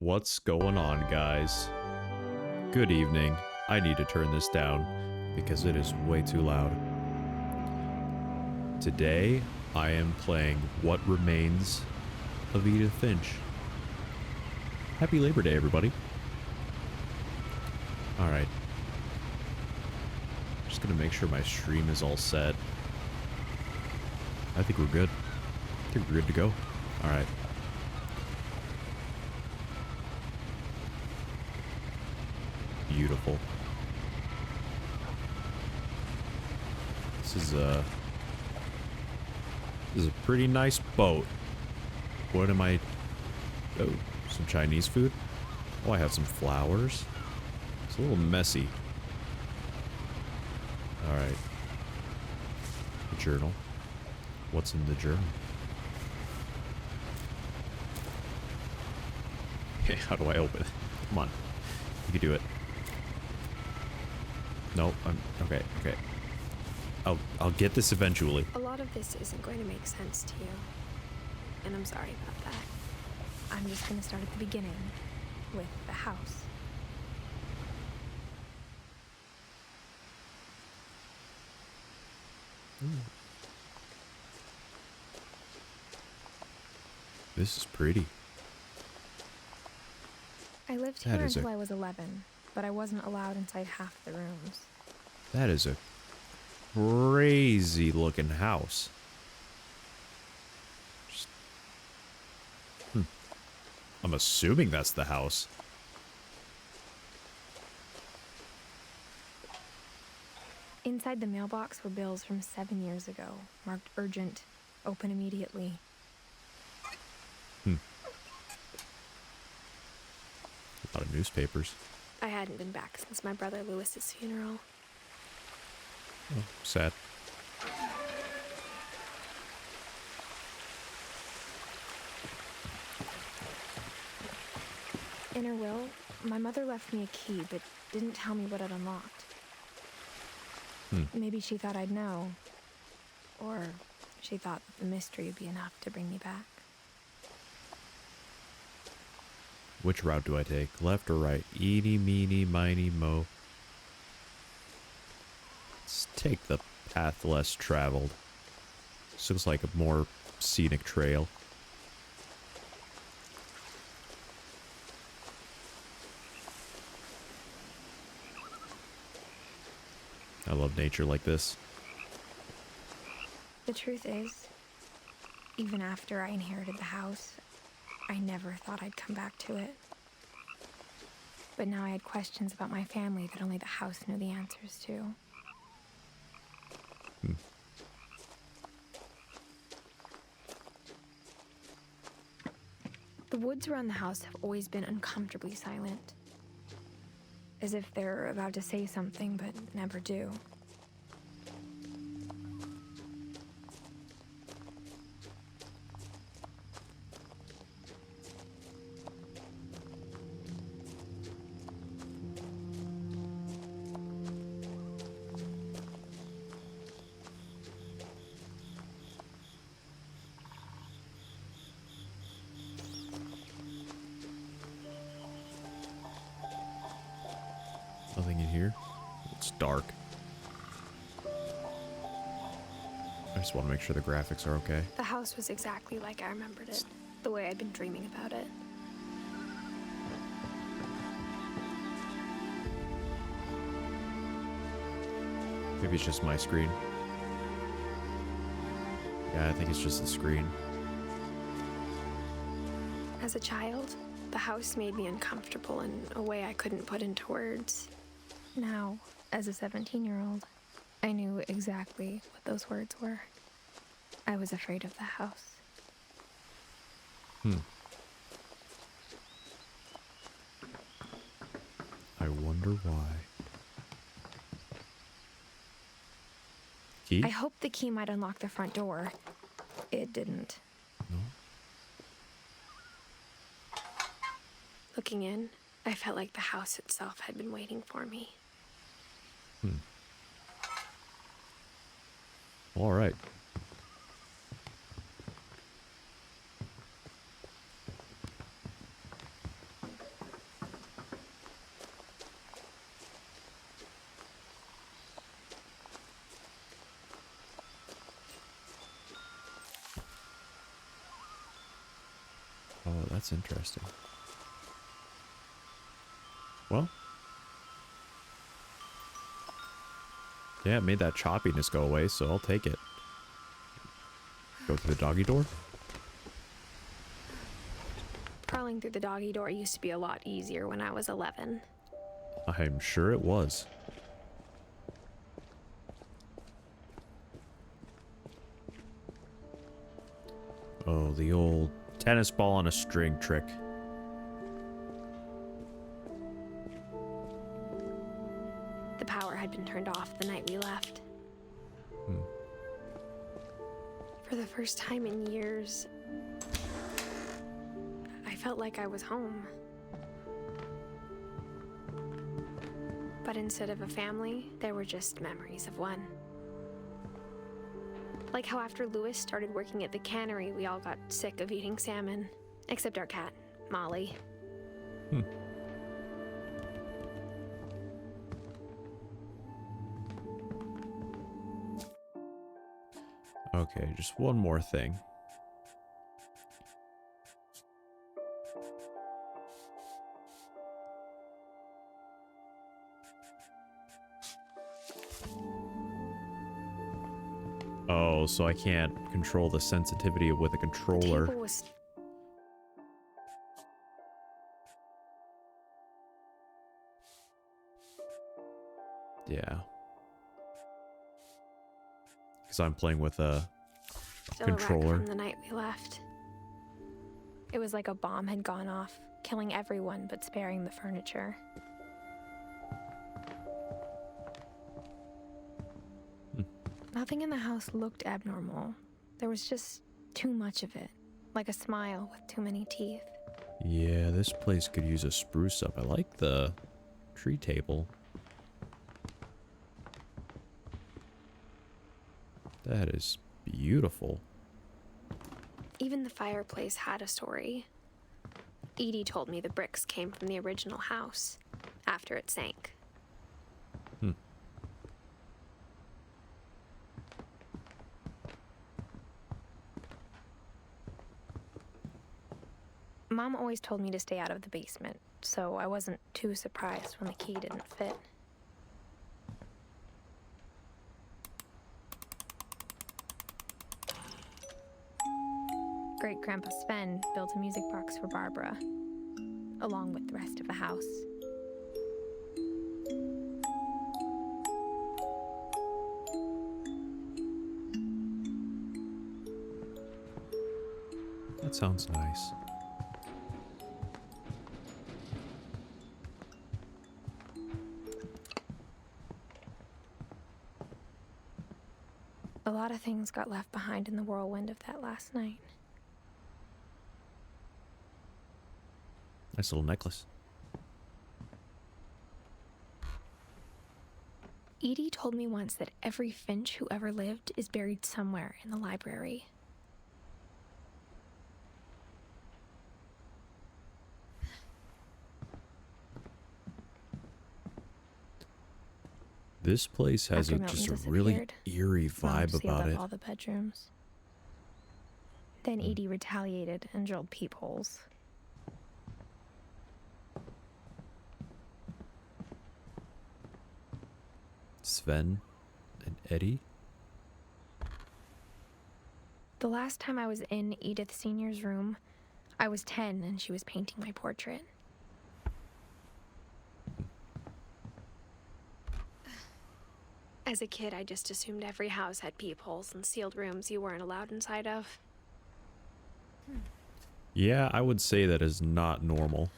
What's going on, guys? Good evening. I need to turn this down because it is way too loud. Today, I am playing What Remains of Edith Finch. Happy Labor Day, everybody. Alright. Just gonna make sure my stream is all set. I think we're good. I think we're good to go. Alright. Beautiful. This is a pretty nice boat. What am I? Oh, some Chinese food. Oh, I have some flowers. It's a little messy. All right. The journal. What's in the journal? Okay, how do I open it? Come on. You can do it. No, okay. I'll get this eventually. A lot of this isn't going to make sense to you, and I'm sorry about that. I'm just going to start at the beginning, with the house. This is pretty. I lived here until I was 11, but I wasn't allowed inside half the rooms. That is a crazy looking house. I'm assuming that's the house. Inside the mailbox were bills from 7 years ago, marked urgent, open immediately. A lot of newspapers. I hadn't been back since my brother Lewis's funeral. Oh, sad. In her will, my mother left me a key, but didn't tell me what it unlocked. Maybe she thought I'd know. Or she thought that the mystery would be enough to bring me back. Which route do I take? Left or right? Eeny, meeny, miny, mo. Let's take the path less traveled. This looks like a more scenic trail. I love nature like this. The truth is, even after I inherited the house, I never thought I'd come back to it. But now I had questions about my family that only the house knew the answers to. The woods around the house have always been uncomfortably silent. As if they're about to say something, but never do. Nothing in here. It's dark. I just want to make sure the graphics are okay. The house was exactly like I remembered it, the way I'd been dreaming about it. Maybe it's just my screen. Yeah, I think it's just the screen. As a child, the house made me uncomfortable in a way I couldn't put into words. Now, as a 17-year-old, I knew exactly what those words were. I was afraid of the house. I wonder why. Key? I hoped the key might unlock the front door. It didn't. No? Looking in, I felt like the house itself had been waiting for me. All right. Oh, that's interesting. Well. Yeah, it made that choppiness go away, so I'll take it. Go through the doggy door? Crawling through the doggy door used to be a lot easier when I was 11. I'm sure it was. Oh, the old tennis ball on a string trick. The power had been turned off the night we left. For the first time in years, I felt like I was home. But instead of a family, there were just memories of one. Like how after Lewis started working at the cannery, we all got sick of eating salmon. Except our cat, Molly. Okay, just one more thing. Oh, so I can't control the sensitivity with a The controller. table was Yeah. Because I'm playing with a still a wreck controller. from the night we left. It was like a bomb had gone off, killing everyone but sparing the furniture. Nothing in the house looked abnormal. There was just too much of it, like a smile with too many teeth. Yeah, this place could use a spruce up. I like the tree table. That is beautiful. Even the fireplace had a story. Edie told me the bricks came from the original house, after it sank. Mom always told me to stay out of the basement, so I wasn't too surprised when the key didn't fit. Great-Grandpa Sven built a music box for Barbara, along with the rest of the house. That sounds nice. A lot of things got left behind in the whirlwind of that last night. Nice little necklace. Edie told me once that every Finch who ever lived is buried somewhere in the library. This place has After just a Milton really disappeared, eerie Mom vibe sealed about up it. all the bedrooms. Then Edie retaliated and drilled peepholes. Sven and Eddie? The last time I was in Edith Sr.'s room, I was 10 and she was painting my portrait. As a kid, I just assumed every house had peepholes and sealed rooms you weren't allowed inside of. Yeah, I would say that is not normal.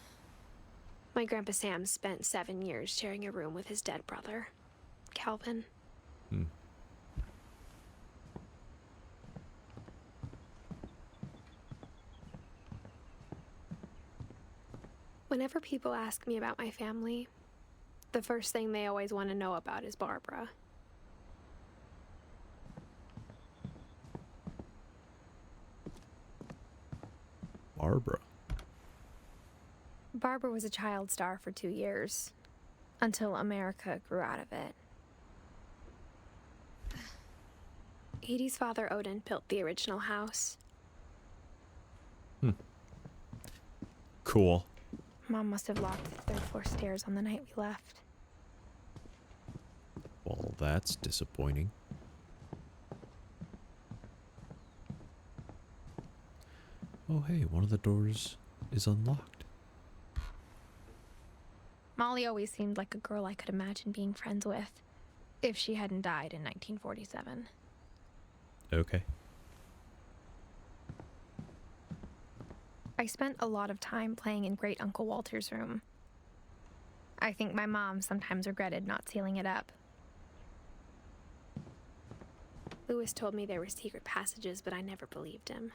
My Grandpa Sam spent 7 years sharing a room with his dead brother, Calvin. Whenever people ask me about my family, the first thing they always want to know about is Barbara. Barbara. Barbara was a child star for 2 years, until America grew out of it. Edie's father, Odin, built the original house. Cool. Mom must have locked the third floor stairs on the night we left. Well, that's disappointing. Oh, hey, one of the doors is unlocked. Molly always seemed like a girl I could imagine being friends with, if she hadn't died in 1947. Okay. I spent a lot of time playing in Great Uncle Walter's room. I think my mom sometimes regretted not sealing it up. Lewis told me there were secret passages, but I never believed him.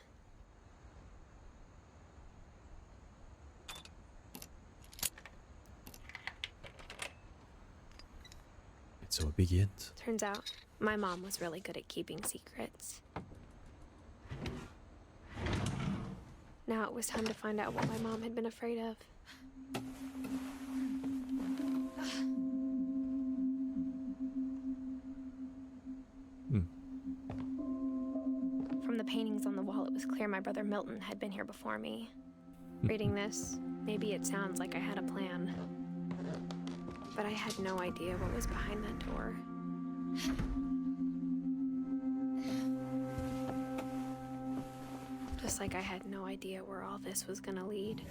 And so it begins. Turns out, my mom was really good at keeping secrets. Now it was time to find out what my mom had been afraid of. From the paintings on the wall, it was clear my brother Milton had been here before me. Reading this, maybe it sounds like I had a plan. But I had no idea what was behind that door. Just like I had no idea where all this was gonna lead.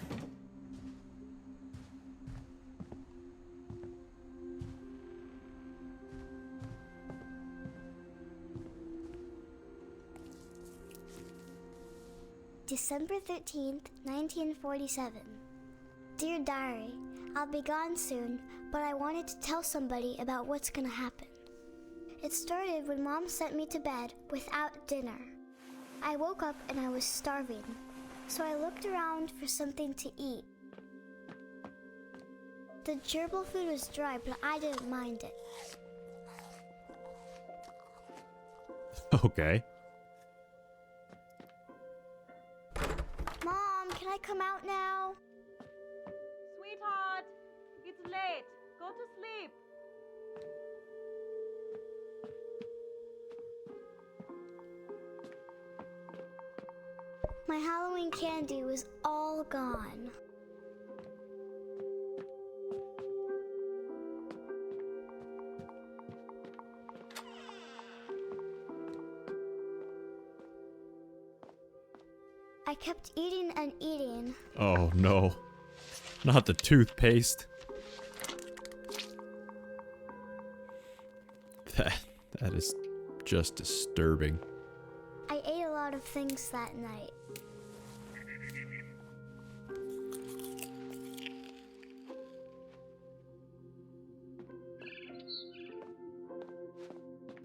December 13th, 1947. Dear Diary, I'll be gone soon, but I wanted to tell somebody about what's gonna happen. It started when Mom sent me to bed without dinner. I woke up and I was starving, so I looked around for something to eat. The gerbil food was dry, but I didn't mind it. Okay. Mom, can I come out now? Sweetheart, it's late. Go to sleep. My Halloween candy was all gone. I kept eating and eating. Oh no. Not the toothpaste. That is just disturbing. I ate a lot of things that night.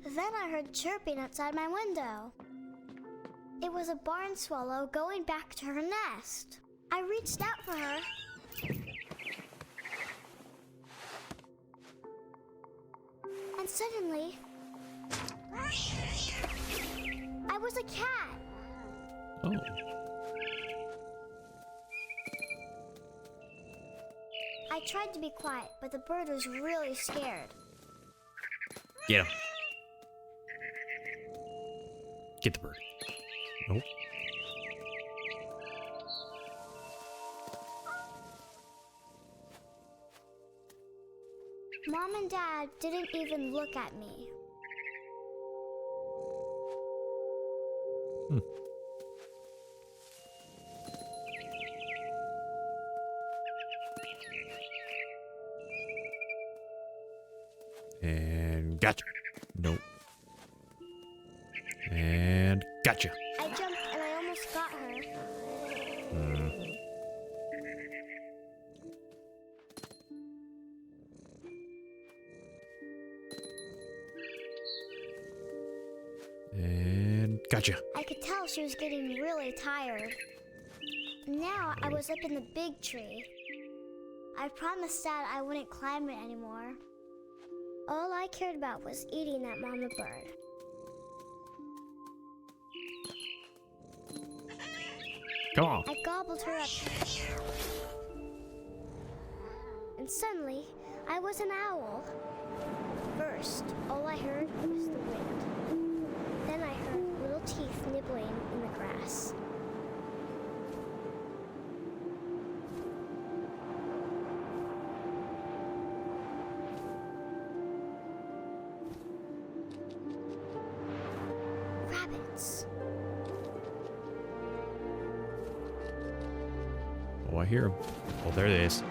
Then I heard chirping outside my window. It was a barn swallow going back to her nest. I reached out for her. And suddenly, I was a cat. Oh. I tried to be quiet, but the bird was really scared. Get him. Get the bird. Nope. Mom and Dad didn't even look at me. And gotcha. Nope. And gotcha. I jumped and I almost got her. And gotcha. I could tell she was getting really tired. Now I was up in the big tree. I promised Dad I wouldn't climb it anymore. All I cared about was eating that mama bird. Come on. I gobbled her up. And suddenly, I was an owl. First, all I heard was the wind. Then I heard little teeth nibbling in the grass. once. Oh, I hear him. Oh, there it is.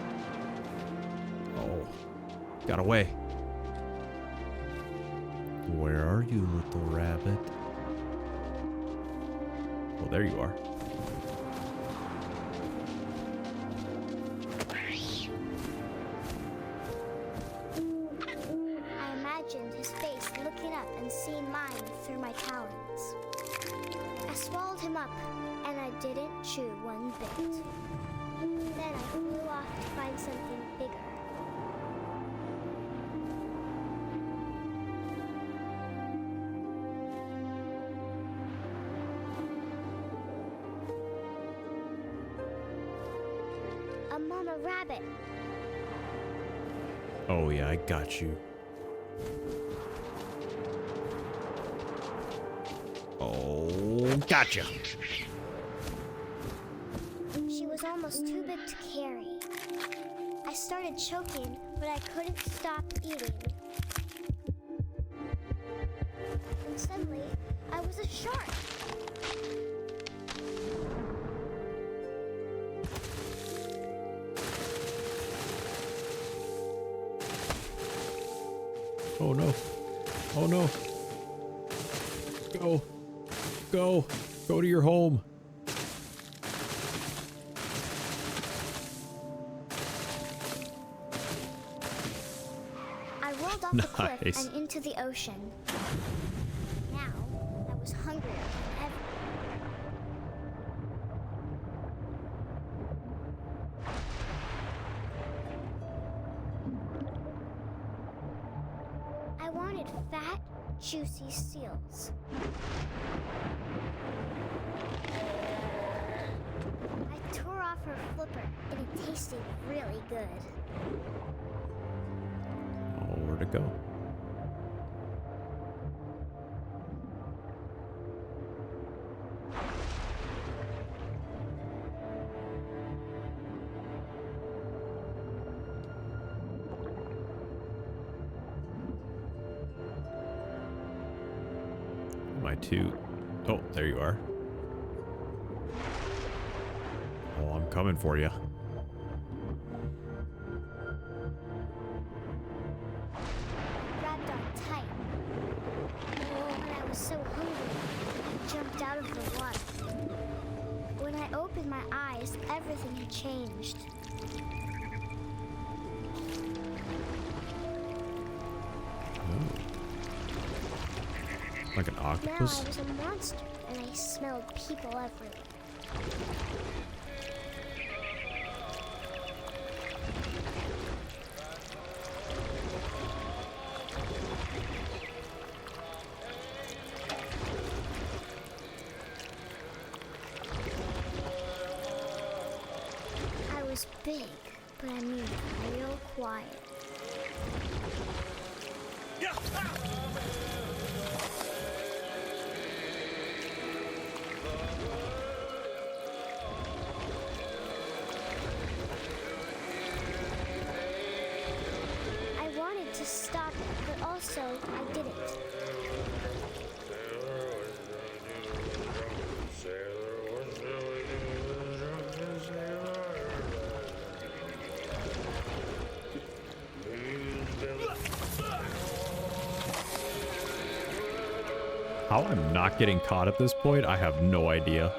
Oh, got away. Where are you, little rabbit? Oh, there you are. I imagined his face looking up and seeing mine through my talons. I swallowed him up, and I didn't chew one bit. Then I flew off to find something bigger. A mama rabbit. Oh, yeah, I got you. Oh, gotcha. She was almost too big to carry. I started choking, but I couldn't stop eating. And suddenly, I was a shark. Oh, no. Oh, no. Go. Go. Go to your home. I rolled off the cliff Nice. and into the ocean. Now, I was hungrier than ever. I wanted fat, juicy seals. I tore off her flipper, and it tasted really good. Oh, where to go? My two. Oh, there you are. Oh, I'm coming for you. Grabbed on tight. Oh, and I was so hungry, I jumped out of the water. When I opened my eyes, everything had changed. Like an Now octopus? I was a monster, and I smelled people everywhere. I was big, but I moved real quiet. I wanted to stop it, but also I didn't. How I'm not getting caught at this point, I have no idea.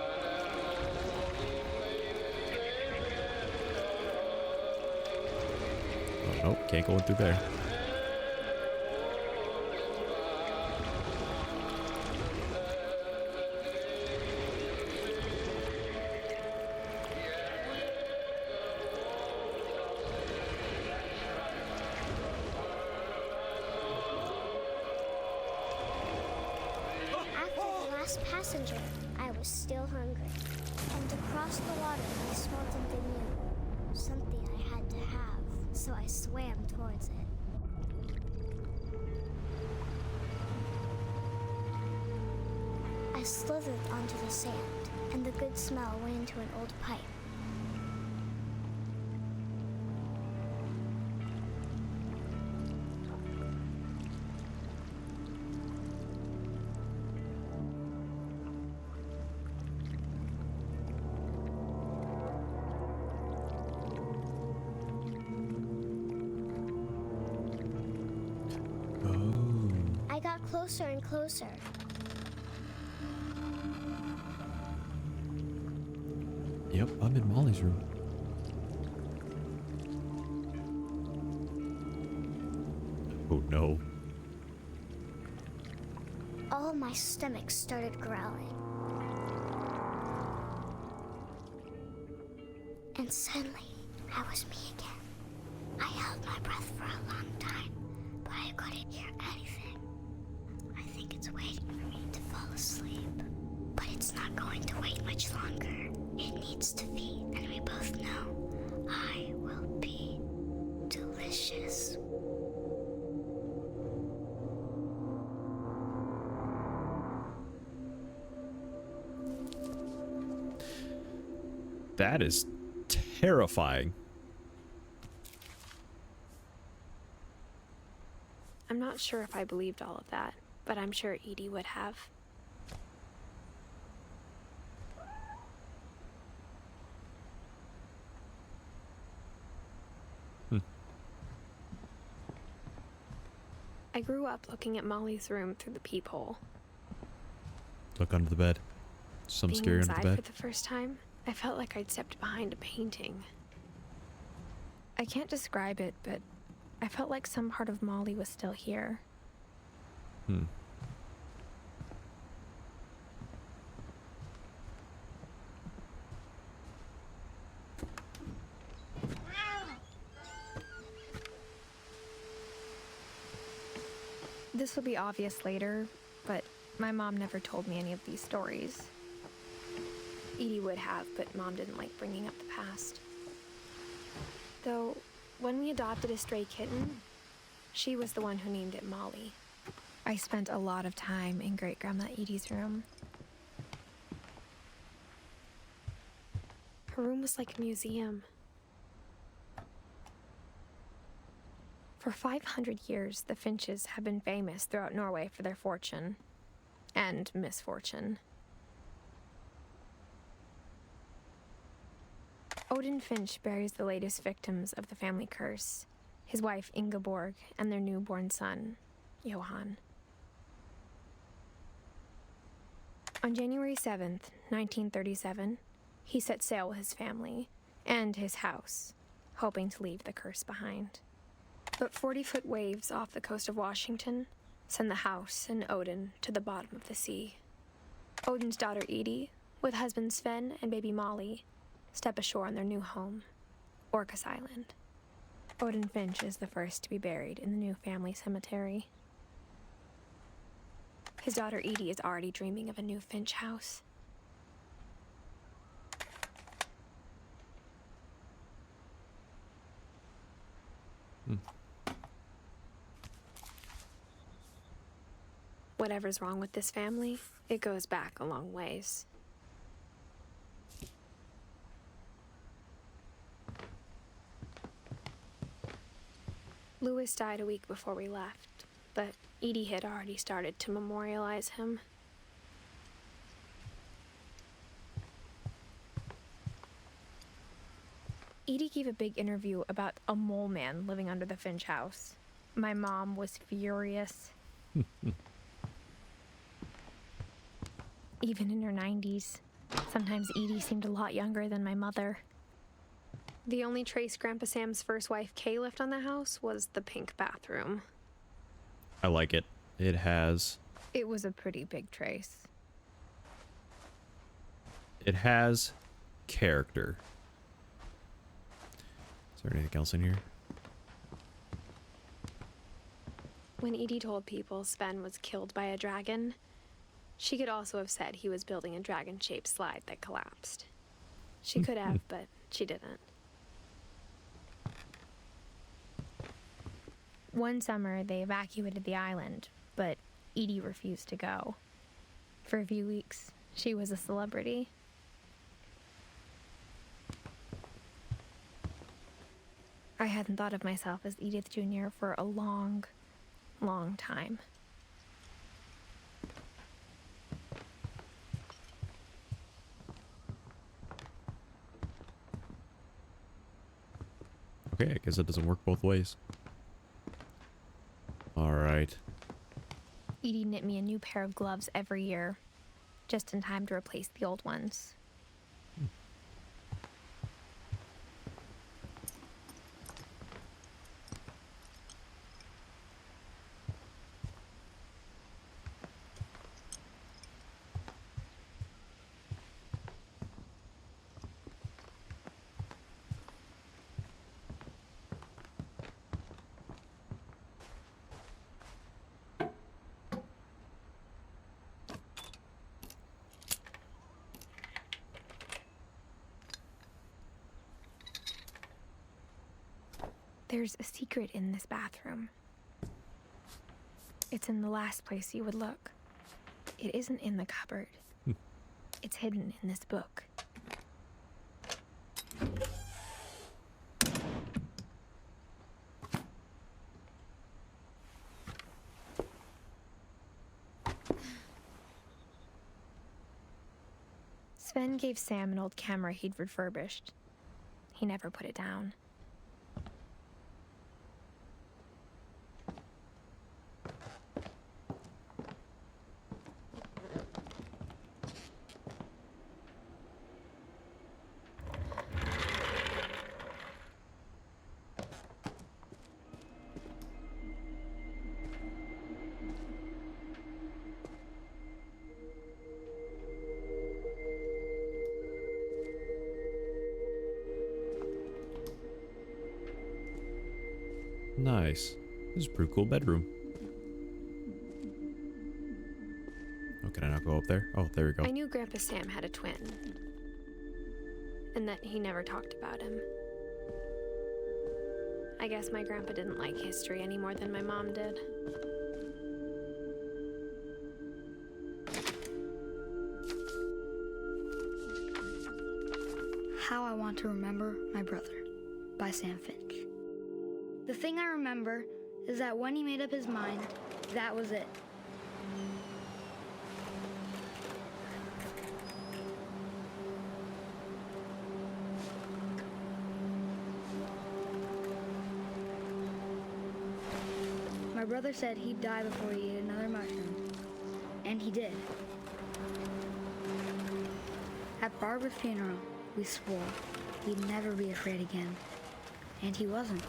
Oh, nope, can't go in through there. After the last passenger, I was still hungry. And across the water, I smelled something new. Something I had to have, so I swam towards it. I slithered onto the sand, and the good smell went into an old pipe. closer and closer. Yep, I'm in Molly's room. Oh no. All of my stomach started growling. And suddenly, I was me again. I held my breath for a long time, but I couldn't hear anything. I think it's waiting for me to fall asleep. But it's not going to wait much longer. It needs to feed, and we both know I will be delicious. That is terrifying. I'm not sure if I believed all of that, but I'm sure Edie would have. I grew up looking at Molly's room through the peephole. Look under the bed. Some Being scary under the inside bed. for the first time, I felt like I'd stepped behind a painting. I can't describe it, but I felt like some part of Molly was still here. This will be obvious later, but my mom never told me any of these stories. Edie would have, but Mom didn't like bringing up the past. Though, when we adopted a stray kitten, she was the one who named it Molly. I spent a lot of time in Great-Grandma Edie's room. Her room was like a museum. For 500 years, the Finches have been famous throughout Norway for their fortune and misfortune. Odin Finch buries the latest victims of the family curse, his wife Ingeborg and their newborn son, Johan. On January 7th, 1937, he set sail with his family and his house, hoping to leave the curse behind. But 40-foot waves off the coast of Washington send the house and Odin to the bottom of the sea. Odin's daughter Edie, with husband Sven and baby Molly, step ashore on their new home, Orcas Island. Odin Finch is the first to be buried in the new family cemetery. His daughter Edie is already dreaming of a new Finch house. Whatever's wrong with this family, it goes back a long ways. Louis died a week before we left, but Edie had already started to memorialize him. Edie gave a big interview about a mole man living under the Finch house. My mom was furious. Even in her 90s, sometimes Edie seemed a lot younger than my mother. The only trace Grandpa Sam's first wife Kay left on the house was the pink bathroom. I like it. It has a pretty big trace. It has character. Is there anything else in here? When Edie told people Sven was killed by a dragon, she could also have said he was building a dragon-shaped slide that collapsed. She could have, but she didn't. One summer, they evacuated the island, but Edie refused to go. For a few weeks, she was a celebrity. I hadn't thought of myself as Edith Jr. for a long, long time. Okay, I guess it doesn't work both ways. Alright. Edie knit me a new pair of gloves every year, just in time to replace the old ones. There's a secret in this bathroom. It's in the last place you would look. It isn't in the cupboard. It's hidden in this book. Sven gave Sam an old camera he'd refurbished. He never put it down. Nice. This is a pretty cool bedroom. Oh, can I not go up there? Oh, there we go. I knew Grandpa Sam had a twin, and that he never talked about him. I guess my grandpa didn't like history any more than my mom did. How I Want to Remember My Brother by Sam Finch. The thing I remember is that when he made up his mind, that was it. My brother said he'd die before he ate another mushroom, and he did. At Barbara's funeral, we swore he'd never be afraid again, and he wasn't.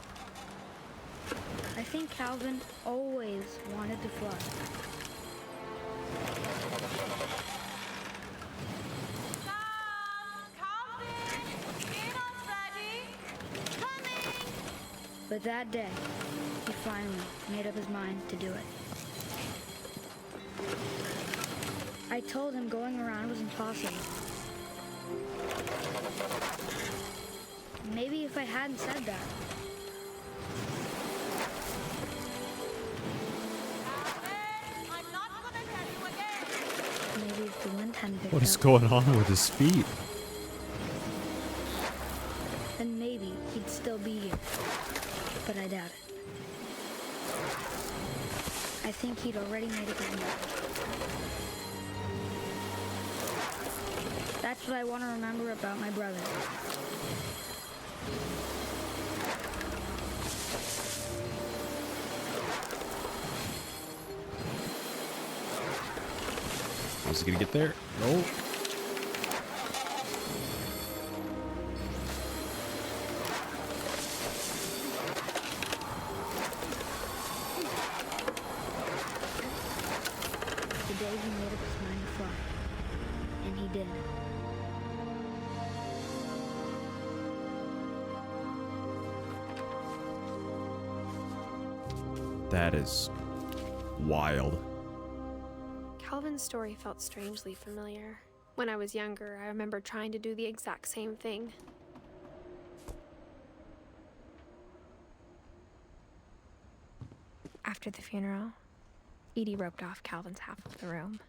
I think Calvin always wanted to fly. Calvin! Dinner's ready! Coming! But that day, he finally made up his mind to do it. I told him going around was impossible. Maybe if I hadn't said that, Calvin, I'm not gonna tell you again! maybe if the wind hadn't picked What is up, going on with his feet? then maybe he'd still be here. But I doubt it. I think he'd already made up his mind. That's what I want to remember about my brother. Is he gonna get there? No. The day he made up his mind to fly. And he did. That is wild. Calvin's story felt strangely familiar. When I was younger, I remember trying to do the exact same thing. After the funeral, Edie roped off Calvin's half of the room.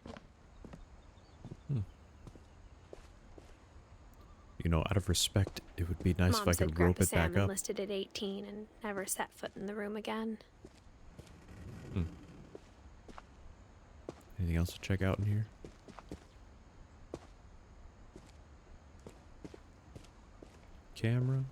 You know, out of respect, it would be nice Mom if I said could rope Grandpa it back Sam up. enlisted at 18 and never set foot in the room again. Anything else to check out in here? Camera.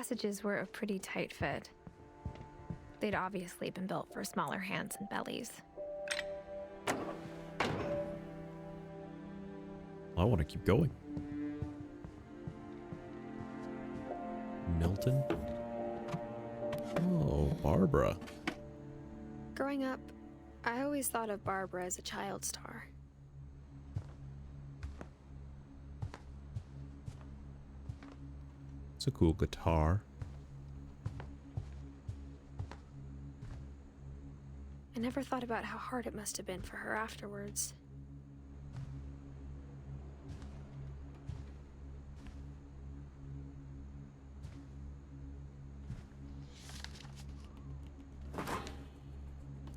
passages were a pretty tight fit. They'd obviously been built for smaller hands and bellies. I want to keep going. Milton? Oh, Barbara. Growing up, I always thought of Barbara as a child star. It's a cool guitar. I never thought about how hard it must have been for her afterwards.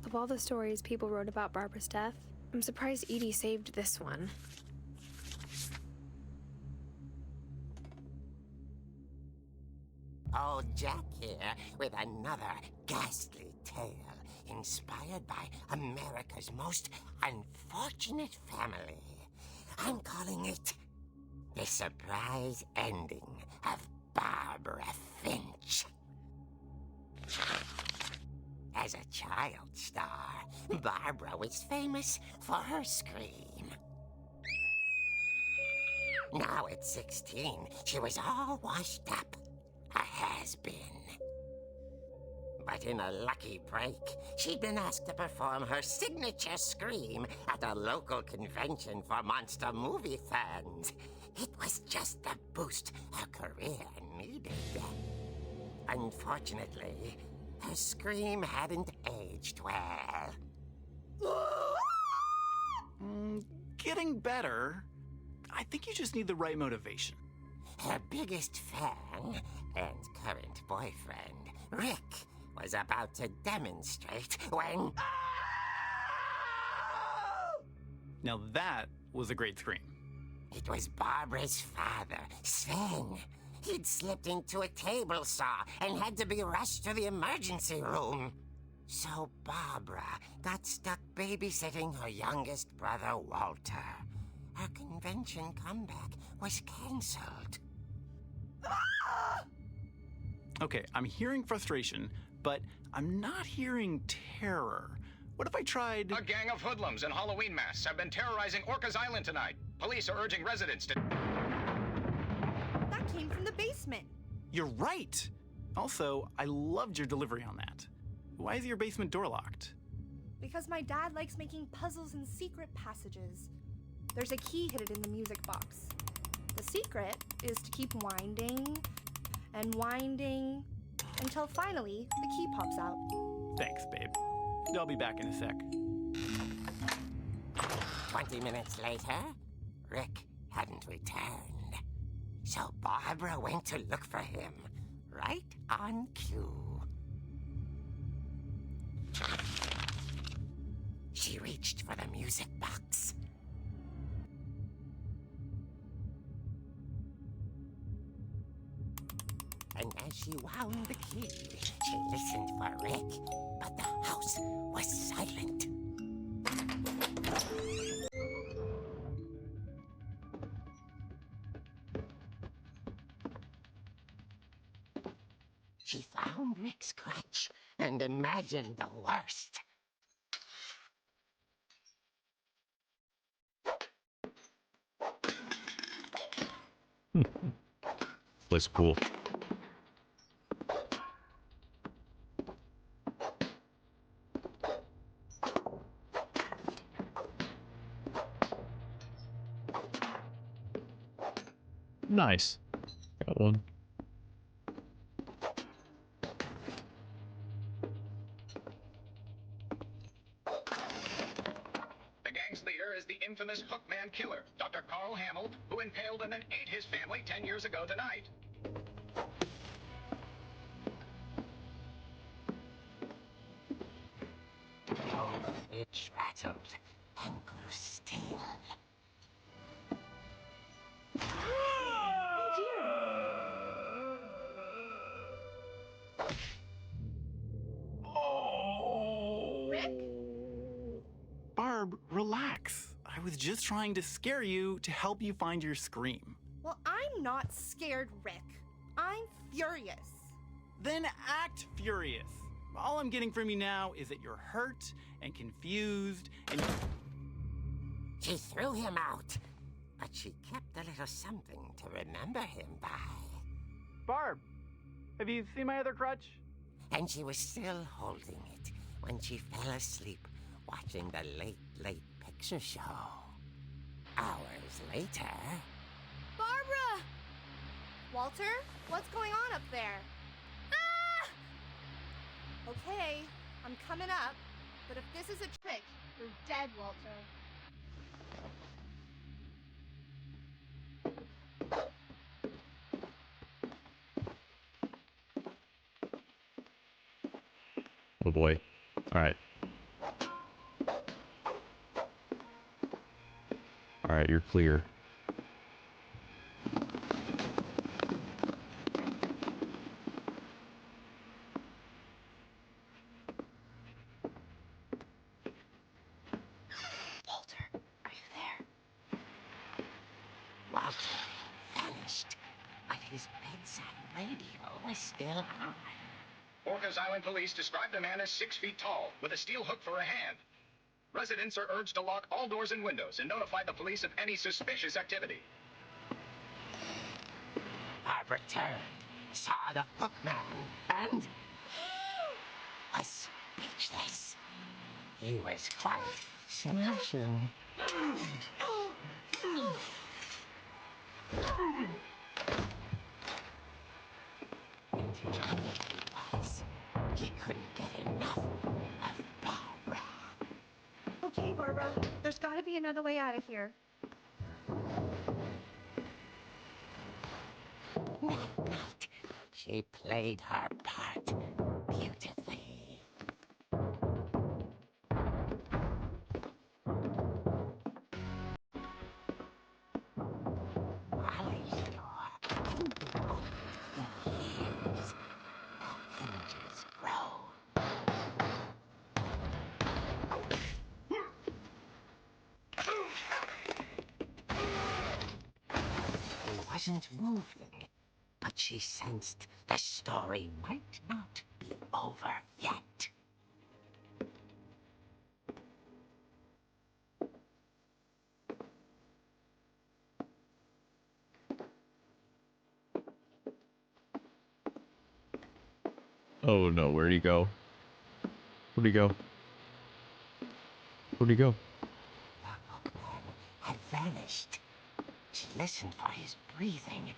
Of all the stories people wrote about Barbara's death, I'm surprised Edie saved this one. Old Jack here with another ghastly tale inspired by America's most unfortunate family. I'm calling it The Surprise Ending of Barbara Finch. As a child star, Barbara was famous for her scream. Now at 16, she was all washed up. A has-been. But in a lucky break, she'd been asked to perform her signature scream at a local convention for monster movie fans. It was just the boost her career needed. Unfortunately, her scream hadn't aged well. Getting better. I think you just need the right motivation. Her biggest fan and current boyfriend, Rick, was about to demonstrate when... Now that was a great scream. It was Barbara's father, Sven. He'd slipped into a table saw and had to be rushed to the emergency room. So Barbara got stuck babysitting her youngest brother, Walter. Her convention comeback was cancelled. Okay, I'm hearing frustration, but I'm not hearing terror. What if I tried... A gang of hoodlums in Halloween masks have been terrorizing Orcas Island tonight. Police are urging residents to... That came from the basement. You're right! Also, I loved your delivery on that. Why is your basement door locked? Because my dad likes making puzzles and secret passages. There's a key hidden in the music box. The secret is to keep winding and winding until finally the key pops out. Thanks, babe. I'll be back in a sec. 20 minutes later, Rick hadn't returned. So Barbara went to look for him, right on cue. She reached for the music box. And as she wound the key, she listened for Rick, but the house was silent. She found Rick's crutch and imagined the worst. Place cool. Nice. Got one. The gang's leader is the infamous Hookman killer, Dr. Carl Hamill, who impaled and then ate his family 10 years ago tonight. Both it rattled and grew still. Barb, relax. I was just trying to scare you to help you find your scream. Well, I'm not scared, Rick. I'm furious. Then act furious. All I'm getting from you now is that you're hurt and confused and... She threw him out, but she kept a little something to remember him by. Barb, have you seen my other crutch? And she was still holding it when she fell asleep watching the late picture show. Hours later... Barbara! Walter, what's going on up there? Ah! Okay, I'm coming up, but if this is a trick, you're dead, Walter. Oh boy. Alright. Alright, you're clear. Walter, are you there? Walter vanished, but his bedside radio was still on. Orcas Island police described the man as 6 feet tall, with a steel hook for a hand. Residents are urged to lock all doors and windows and notify the police of any suspicious activity. Barbara turned, saw the hookman, and was speechless. He was quite smashing. He couldn't get enough of Barbara. Okay, Barbara, there's gotta be another way out of here. That night, she played her part beautifully. Polyflor the hairs that Finches grow. He wasn't moving, but she sensed the story might not be over yet. Oh no, where'd he go? Where'd he go? Where'd he go? The hookman had vanished. She listened for his breathing,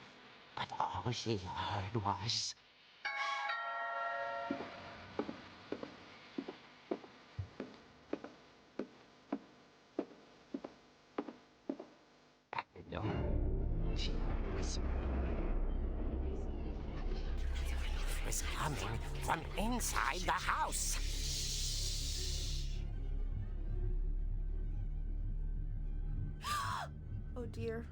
but all she heard was... At the door, she whispered. It was coming from inside the house. Oh dear.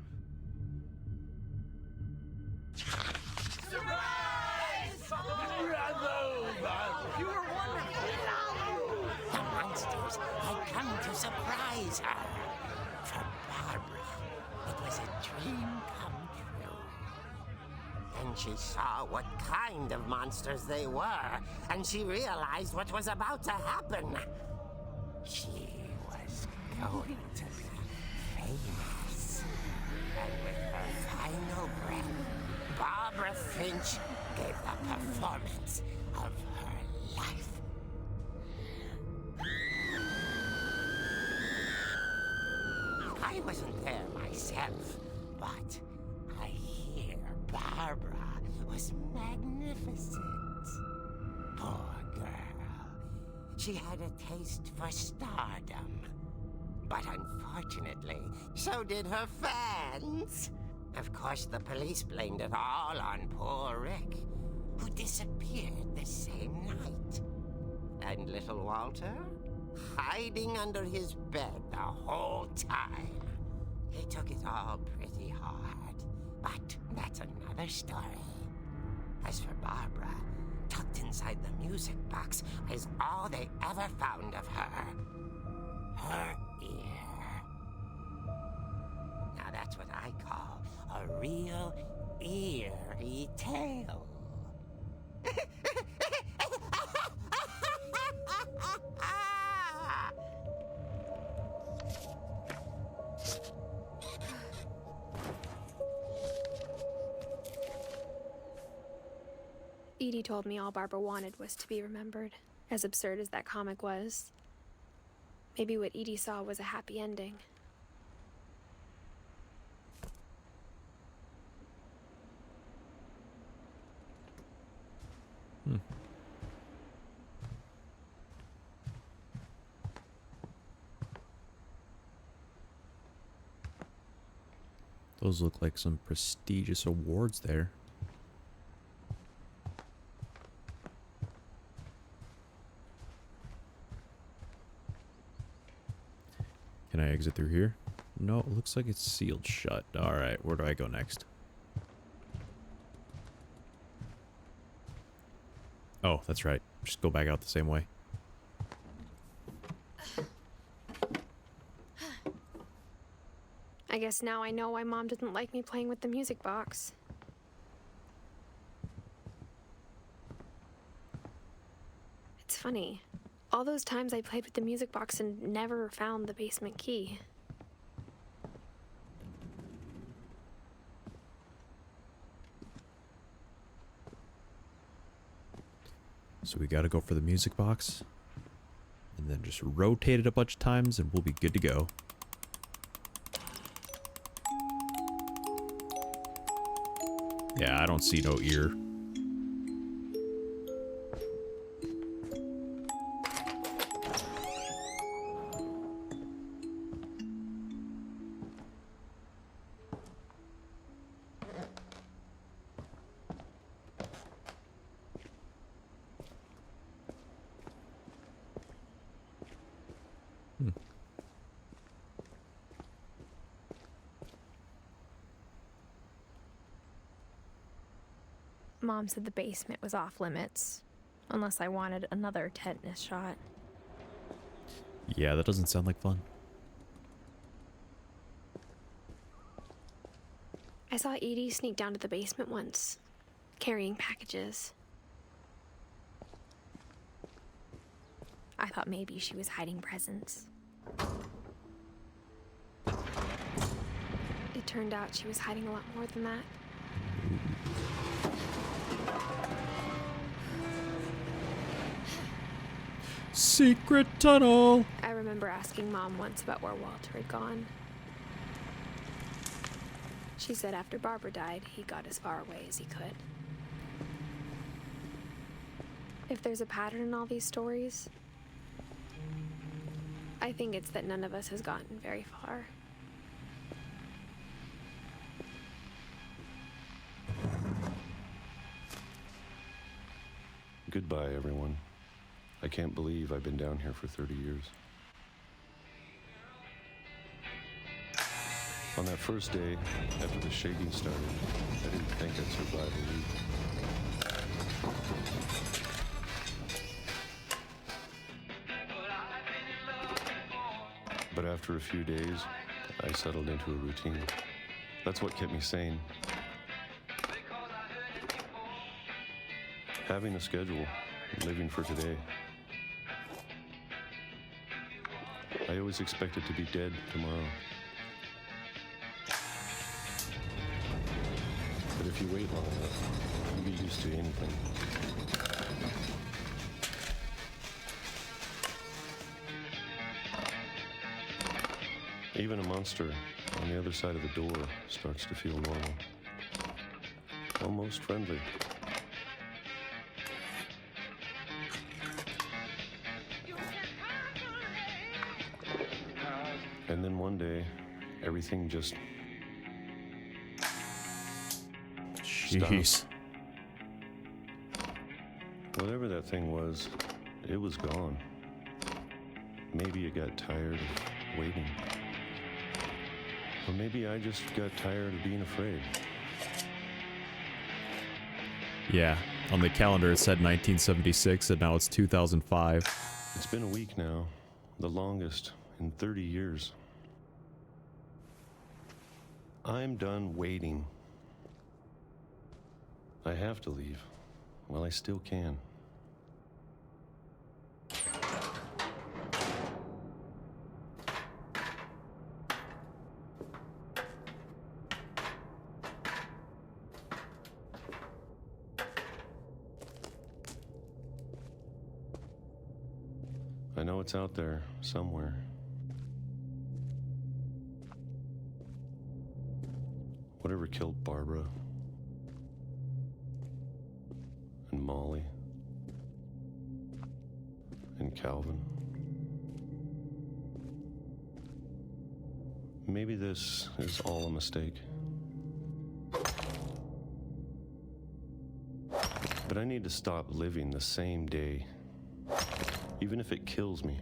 The monsters had come to surprise her. For Barbara, it was a dream come true. Then she saw what kind of monsters they were, and she realized what was about to happen. She was going to be famous. And with her final breath, Barbara Finch gave the performance of her life. I wasn't there myself, but I hear Barbara was magnificent. Poor girl. She had a taste for stardom. But unfortunately, so did her fans. Of course, the police blamed it all on poor Rick, who disappeared the same night. And little Walter? Hiding under his bed the whole time. He took it all pretty hard, but that's another story. As for Barbara, tucked inside the music box is all they ever found of her. Her ear. Now that's what I call a real eerie tale. Edie told me all Barbara wanted was to be remembered, as absurd as that comic was. Maybe what Edie saw was a happy ending. Those look like some prestigious awards there. Can I exit through here? No, it looks like it's sealed shut. Alright, where do I go next? Oh, that's right. Just go back out the same way. I guess now I know why Mom didn't like me playing with the music box. It's funny. All those times I played with the music box and never found the basement key. So we gotta go for the music box. And then just rotate it a bunch of times and we'll be good to go. Yeah, I don't see no ear. Mom said the basement was off limits, unless I wanted another tetanus shot. Yeah, that doesn't sound like fun. I saw Edie sneak down to the basement once, carrying packages. I thought maybe she was hiding presents. It turned out she was hiding a lot more than that. Secret tunnel! I remember asking Mom once about where Walter had gone. She said after Barbara died, he got as far away as he could. If there's a pattern in all these stories, I think it's that none of us has gotten very far. Goodbye, everyone. I can't believe I've been down here for 30 years. On that first day, after the shaking started, I didn't think I'd survive a week. But after a few days, I settled into a routine. That's what kept me sane. Having a schedule, living for today. I always expected to be dead tomorrow. But if you wait long enough, you get used to anything. Even a monster on the other side of the door starts to feel normal. Almost friendly. And then one day, everything just Jeez. stopped. Whatever that thing was, it was gone. Maybe it got tired of waiting. Or maybe I just got tired of being afraid. Yeah, on the calendar it said 1976 and now it's 2005. It's been a week now, the longest in 30 years. I'm done waiting. I have to leave. Well, I still can. know it's out there somewhere. Whatever killed Barbara and Molly and Calvin. Maybe this is all a mistake. But I need to stop living the same day, even if it kills me.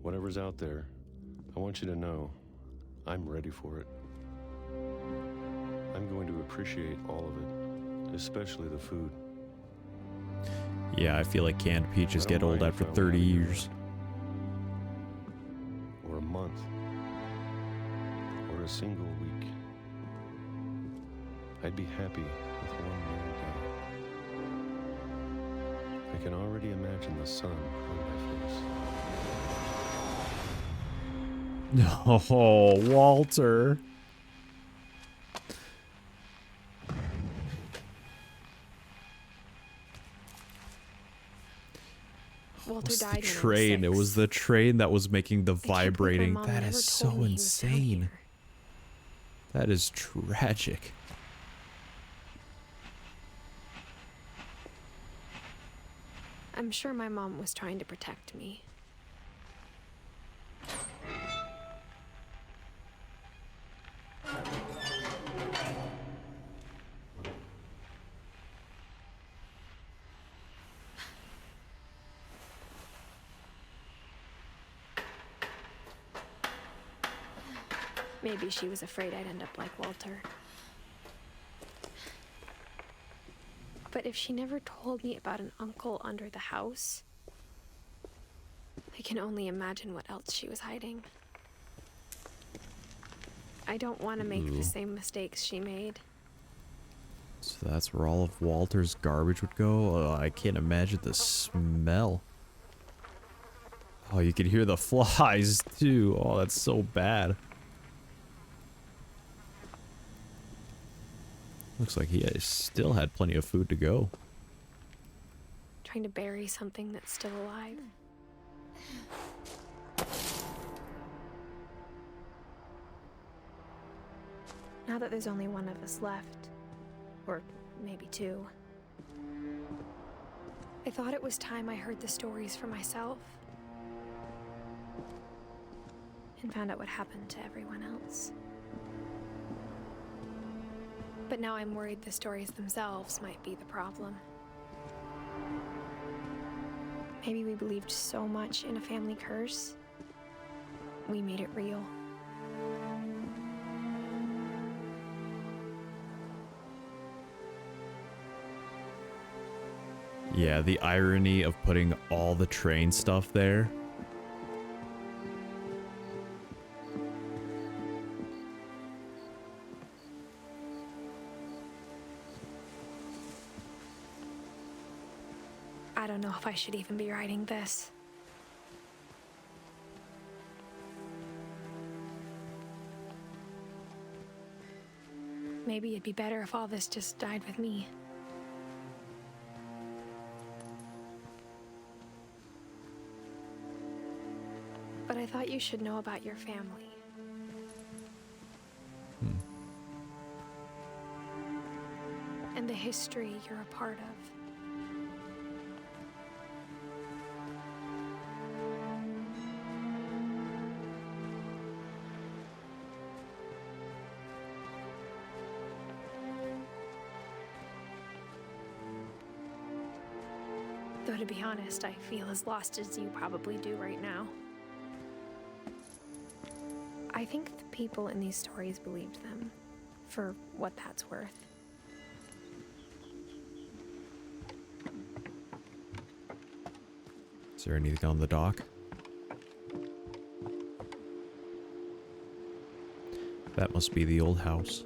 Whatever's out there, I want you to know I'm ready for it. I'm going to appreciate all of it, especially the food. Yeah, I feel like canned peaches get old after 30 years. Or a month. Or a single week. I'd be happy with one mere day. I can already imagine the sun on my face. Oh, Walter. Walter What's the died when I was train? 6. It was the train that was making the I can't believe my vibrating. mom That never is told so me he was down insane. here. That is tragic. I'm sure my mom was trying to protect me. Maybe she was afraid I'd end up like Walter. But if she never told me about an uncle under the house, I can only imagine what else she was hiding. I don't want to make the same mistakes she made. So that's where all of Walter's garbage would go? Oh, I can't imagine the smell. Oh, you could hear the flies too. Oh, that's so bad. Looks like he still had plenty of food to go. Trying to bury something that's still alive. Now that there's only one of us left, or maybe two, I thought it was time I heard the stories for myself and found out what happened to everyone else. But now I'm worried the stories themselves might be the problem. Maybe we believed so much in a family curse, we made it real. Yeah, the irony of putting all the train stuff there. I don't know if I should even be writing this. Maybe it'd be better if all this just died with me. But I thought you should know about your family. And the history you're a part of. Though to be honest, I feel as lost as you probably do right now. I think the people in these stories believed them, for what that's worth. Is there anything on the dock? That must be the old house.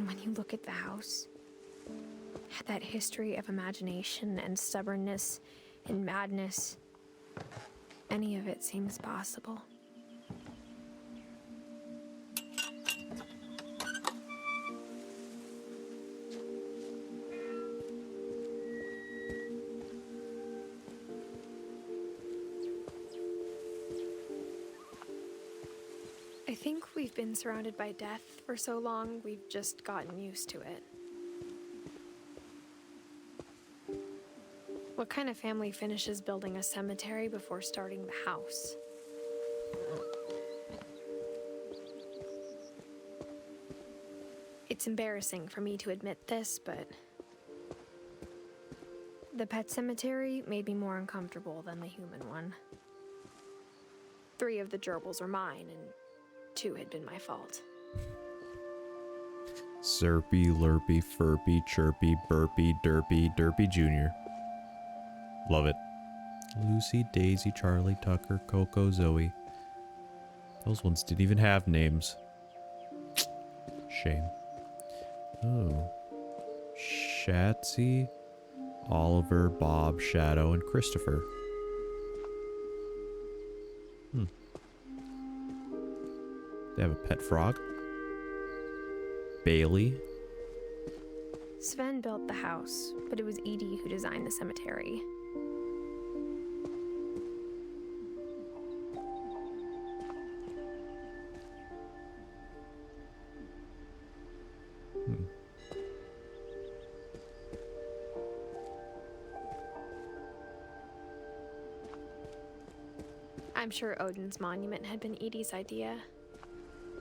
when you look at the house, that history of imagination and stubbornness and madness, any of it seems possible. I think we've been surrounded by death for so long, we've just gotten used to it. What kind of family finishes building a cemetery before starting the house? It's embarrassing for me to admit this, but the pet cemetery made me more uncomfortable than the human one. 3 of the gerbils were mine, and 2 had been my fault. Serpy, Lurpy, Furpy, Chirpy, Burpy, Derpy, Derpy Jr. Love it. Lucy, Daisy, Charlie, Tucker, Coco, Zoe. Those ones didn't even have names. Shame. Oh. Shatsy, Oliver, Bob, Shadow, and Christopher. They have a pet frog. Bailey. Sven built the house, but it was Edie who designed the cemetery. I'm sure Odin's monument had been Edie's idea.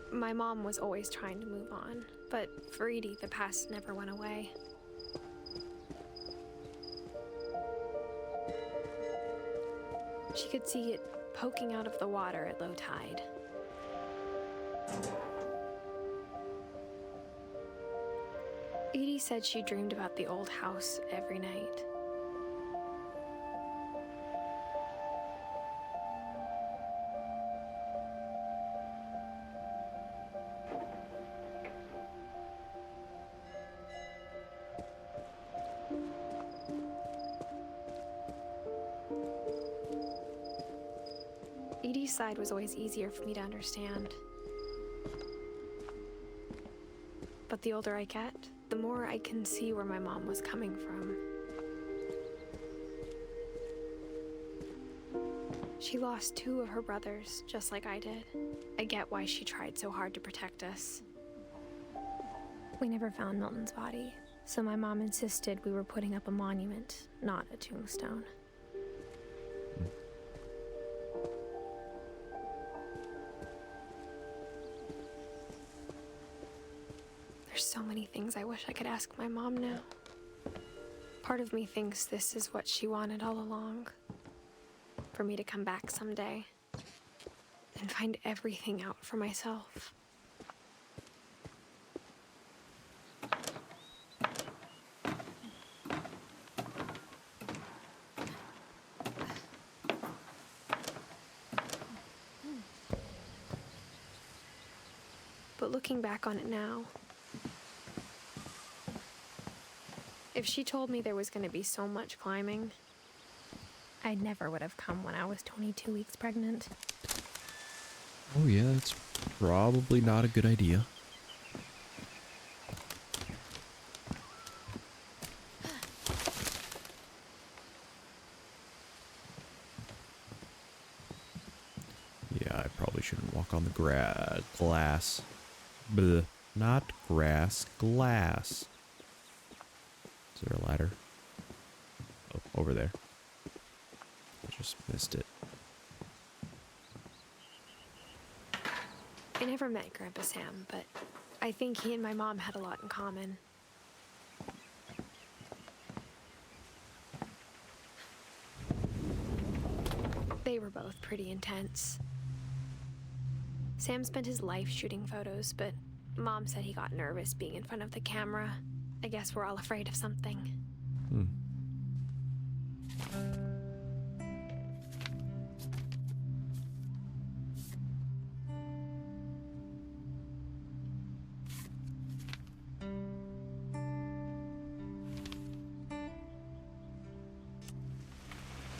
My mom was always trying to move on, but for Edie, the past never went away. She could see it poking out of the water at low tide. Edie said she dreamed about the old house every night. Edie's side was always easier for me to understand. But the older I get, the more I can see where my mom was coming from. She lost 2 of her brothers, just like I did. I get why she tried so hard to protect us. We never found Milton's body, so my mom insisted we were putting up a monument, not a tombstone. There's so many things I wish I could ask my mom now. Part of me thinks this is what she wanted all along. For me to come back someday and find everything out for myself. But looking back on it now, if she told me there was going to be so much climbing, I never would have come when I was 22 weeks pregnant. Oh yeah, that's probably not a good idea. Yeah, I probably shouldn't walk on the glass. Bleh. Not grass, glass. Is there a ladder? Oh, over there. I just missed it. I never met Grandpa Sam, but I think he and my mom had a lot in common. They were both pretty intense. Sam spent his life shooting photos, but Mom said he got nervous being in front of the camera. I guess we're all afraid of something.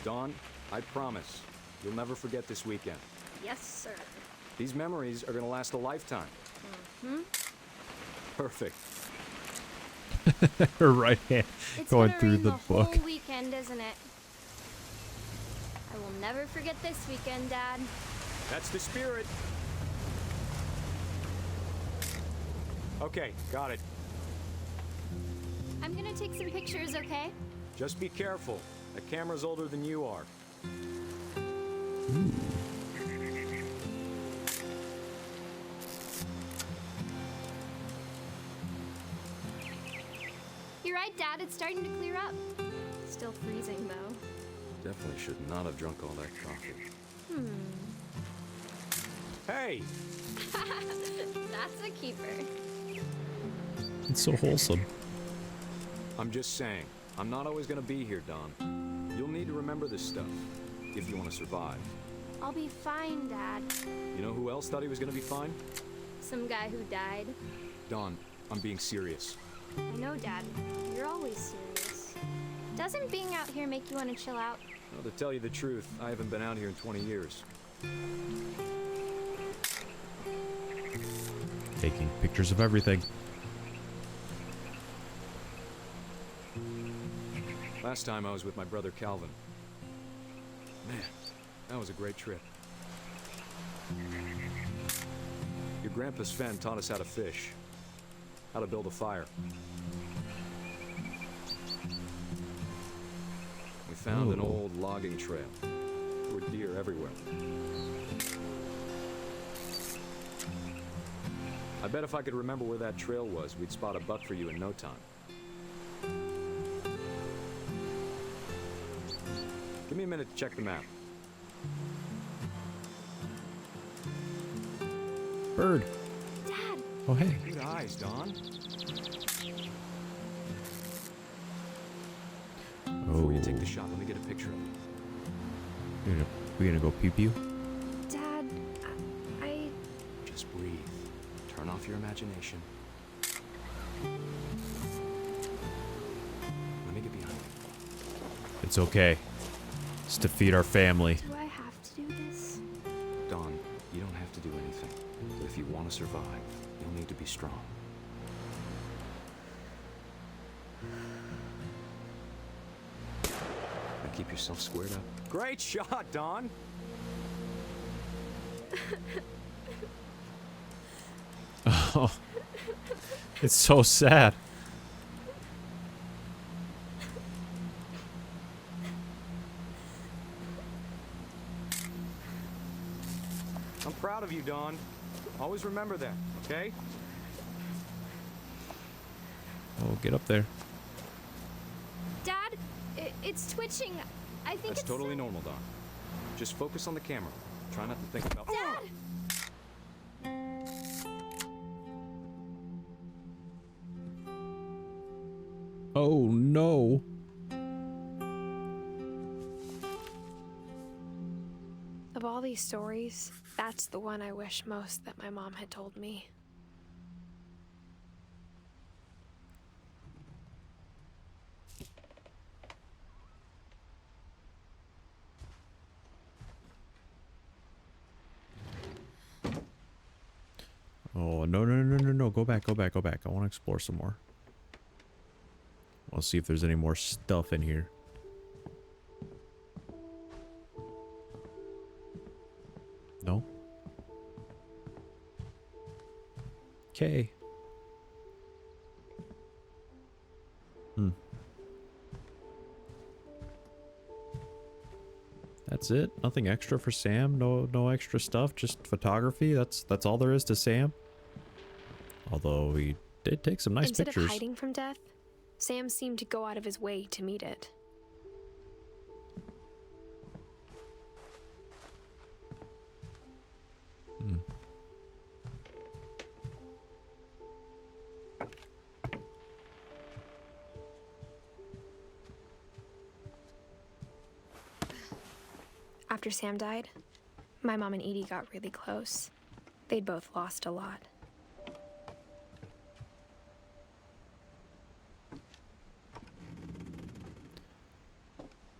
Dawn, I promise, you'll never forget this weekend. Yes, sir. These memories are gonna last a lifetime. Hmm? Perfect. Her right hand It's going gonna through rain the book. whole weekend, isn't it? I will never forget this weekend, Dad. That's the spirit. Okay, got it. I'm gonna take some pictures, okay? Just be careful. The camera's older than you are. You're right, Dad. It's starting to clear up. Still freezing, though. Definitely should not have drunk all that coffee. Hey! That's a keeper. It's so wholesome. I'm just saying, I'm not always gonna be here, Don. You'll need to remember this stuff, if you want to survive. I'll be fine, Dad. You know who else thought he was gonna be fine? Some guy who died. Don, I'm being serious. I know, Dad. You're always serious. Doesn't being out here make you want to chill out? Well, to tell you the truth, I haven't been out here in 20 years. Taking pictures of everything. Last time I was with my brother Calvin. Man, that was a great trip. Your grandpa Sven taught us how to fish, how to build a fire. We found an old logging trail. There were deer everywhere. I bet if I could remember where that trail was, we'd spot a buck for you in no time. Give me a minute to check the map. Bird. Dad! Oh, hey. Good eyes, Don. Before you take the shot, let me get a picture of it. We gonna go pew pew? Dad, I... Just breathe. Turn off your imagination. Let me get behind you. It's okay. It's to feed our family. Do I have to do this? Don, you don't have to do anything. But if you want to survive, you'll need to be strong. Now keep yourself squared up. Great shot, Don! Oh, it's so sad. I'm proud of you, Don. Always remember that, okay? Oh, get up there. Dad, it's twitching. I think That's it's totally normal, Don. Just focus on the camera. Try not to think about... Dad! Oh, no. Of all these stories, that's the one I wish most that my mom had told me. Oh, no. Go back. I want to explore some more. I'll see if there's any more stuff in here. No? Okay. That's it? Nothing extra for Sam? No extra stuff? Just photography? That's all there is to Sam? Although he did take some nice Instead pictures. of hiding from death, Sam seemed to go out of his way to meet it. After Sam died, my mom and Edie got really close. They'd both lost a lot.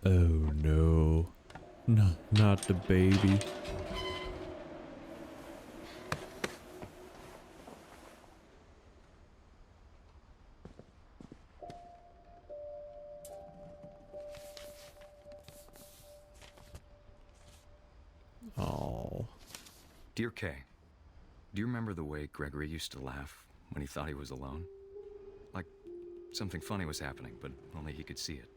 Oh no. No, not the baby. Oh. Dear Kay, do you remember the way Gregory used to laugh when he thought he was alone? Like something funny was happening, but only he could see it.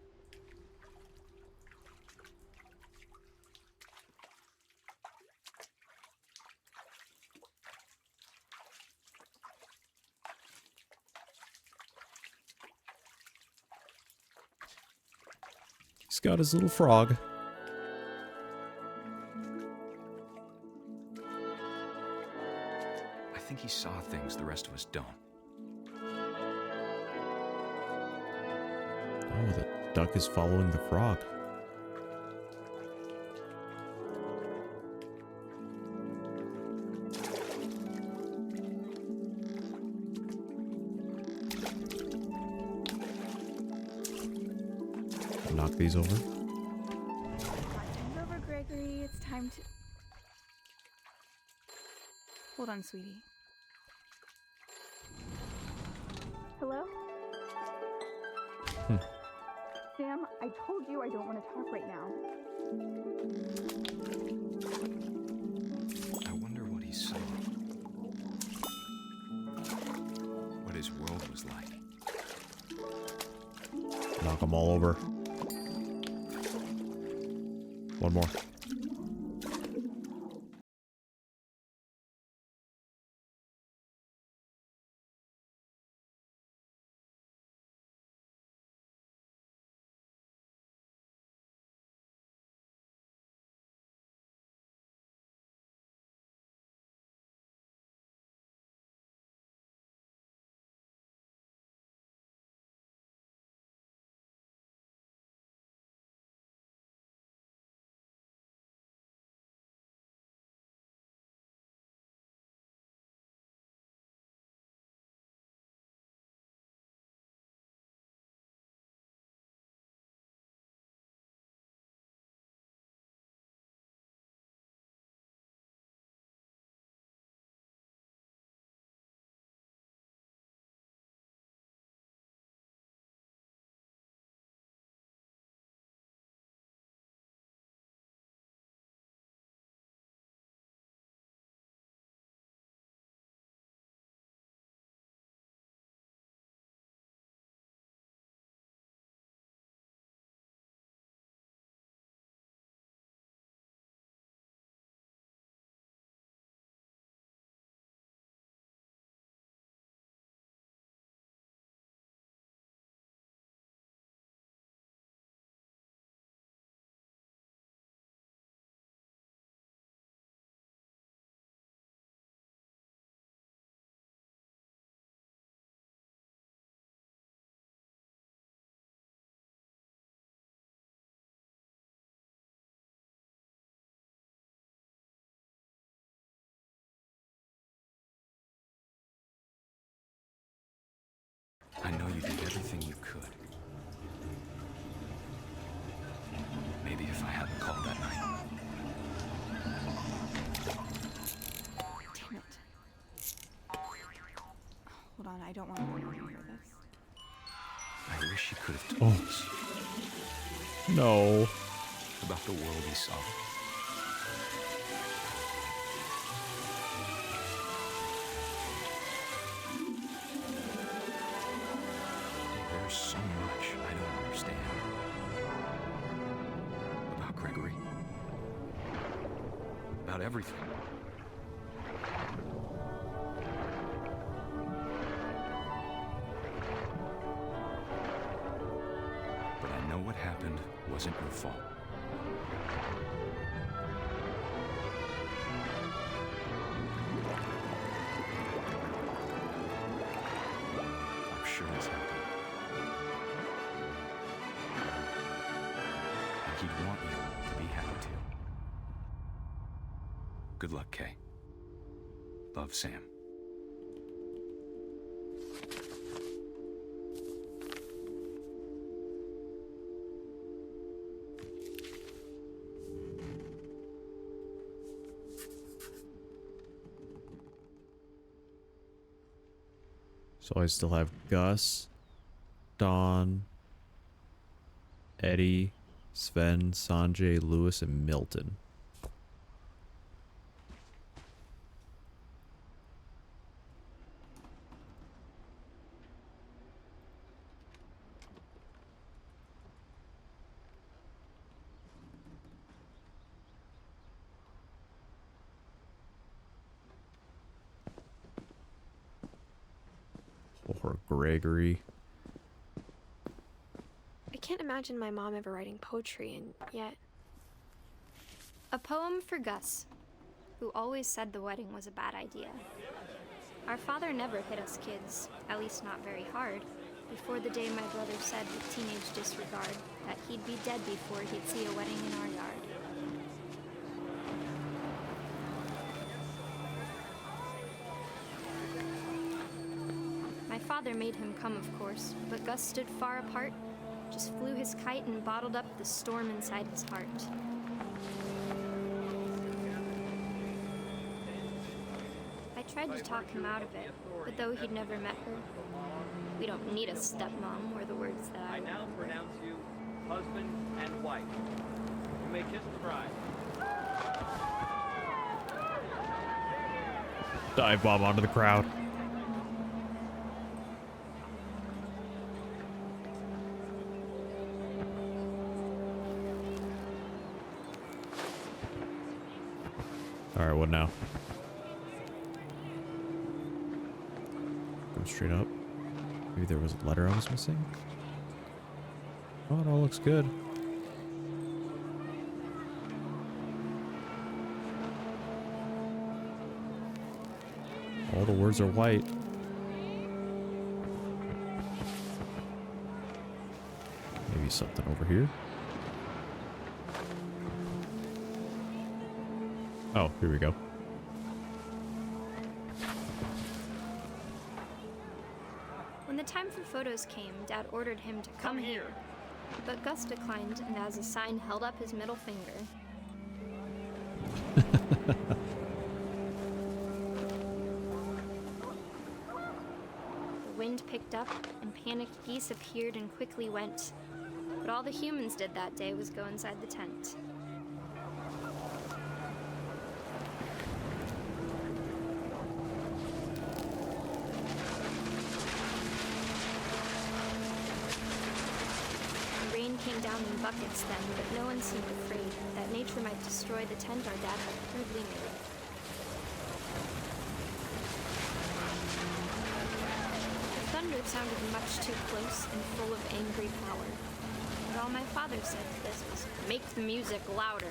He's got his little frog. I think he saw things the rest of us don't. Oh, the duck is following the frog. Knock these over. Time's over, Gregory. It's time to... Hold on, sweetie. Hello? Sam, I told you I don't want to talk right now. I wonder what he saw. What his world was like. Knock them all over. One more. I know you did everything you could. Maybe if I hadn't called that night. Damn it. Hold on, I don't want to hear this. I wish he could have told us No. about the world he saw. There's so much I don't understand. About Gregory. About everything. But I know what happened wasn't your fault. I'm sure he's happy. And he'd want you to be happy too. Good luck, Kay. Love, Sam. So I still have Gus, Don, Eddie, Sven, Sanjay, Lewis, and Milton. Or Gregory. I can't imagine my mom ever writing poetry, and yet... A poem for Gus, who always said the wedding was a bad idea. Our father never hit us kids, at least not very hard, before the day my brother said with teenage disregard that he'd be dead before he'd see a wedding in our yard. My father made him come, of course, but Gus stood far apart, just flew his kite and bottled up the storm inside his heart. I tried to talk him out of it, but though he'd never met her, we don't need a stepmom, were the words that I now pronounce you husband and wife. You may kiss the bride. Dive bomb onto the crowd. Alright, what now? Go straight up. Maybe there was a letter I was missing? Oh, it all looks good. All the words are white. Maybe something over here. Oh, here we go. When the time for photos came, Dad ordered him to come here. But Gus declined and as a sign held up his middle finger. The wind picked up and panicked geese appeared and quickly went. But all the humans did that day was go inside the tent. Came down in buckets then, but no one seemed afraid that nature might destroy the tent our dad had crudely made. The thunder sounded much too close and full of angry power. But all my father said to this was, "Make the music louder."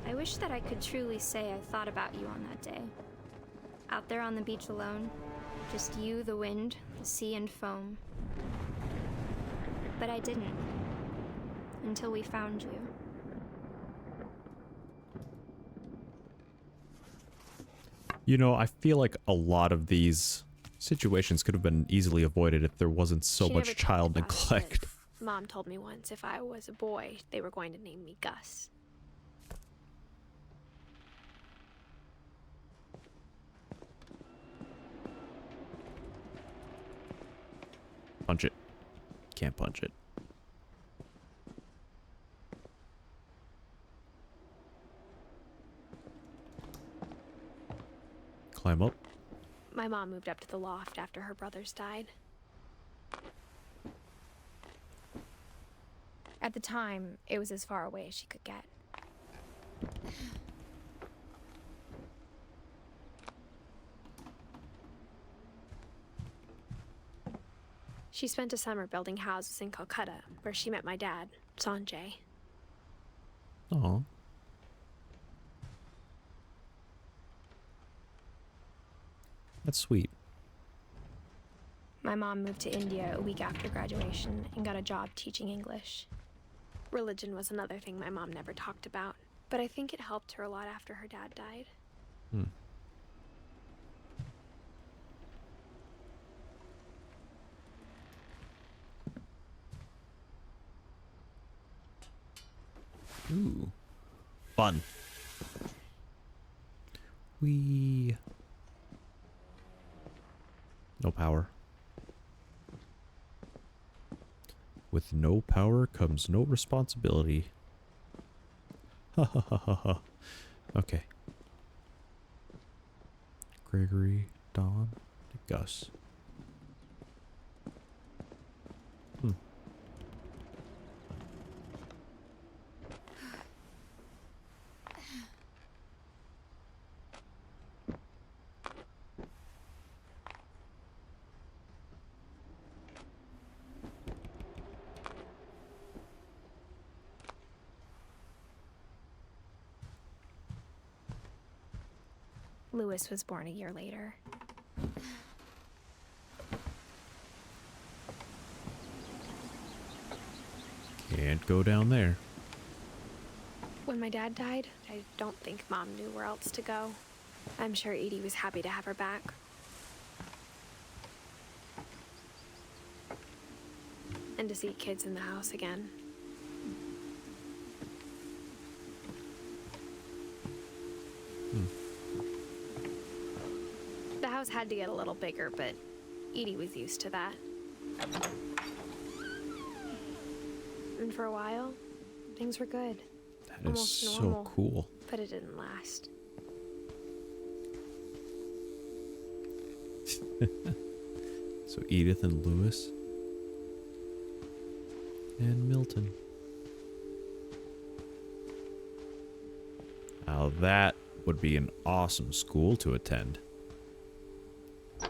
I wish that I could truly say I thought about you on that day. Out there on the beach alone, just you, the wind, the sea, and foam. But I didn't. Until we found you. You know, I feel like a lot of these situations could have been easily avoided if there wasn't so She much never child talked about it, neglect. but Mom told me once if I was a boy, they were going to name me Gus. Punch it. Can't punch it. Climb up. My mom moved up to the loft after her brothers died. At the time, it was as far away as she could get. She spent a summer building houses in Calcutta, where she met my dad, Sanjay. Oh. That's sweet. My mom moved to India a week after graduation and got a job teaching English. Religion was another thing my mom never talked about, but I think it helped her a lot after her dad died. Ooh. Fun. Whee. No power. With no power comes no responsibility. Ha ha ha ha ha. Okay. Gregory, Don, Gus. Lewis was born a year later. Can't go down there. When my dad died, I don't think Mom knew where else to go. I'm sure Edie was happy to have her back. And to see kids in the house again. The house had to get a little bigger, but Edie was used to that. And for a while, things were good. That is Almost so normal, cool. but it didn't last. So Edith and Lewis. And Milton. Now that would be an awesome school to attend. The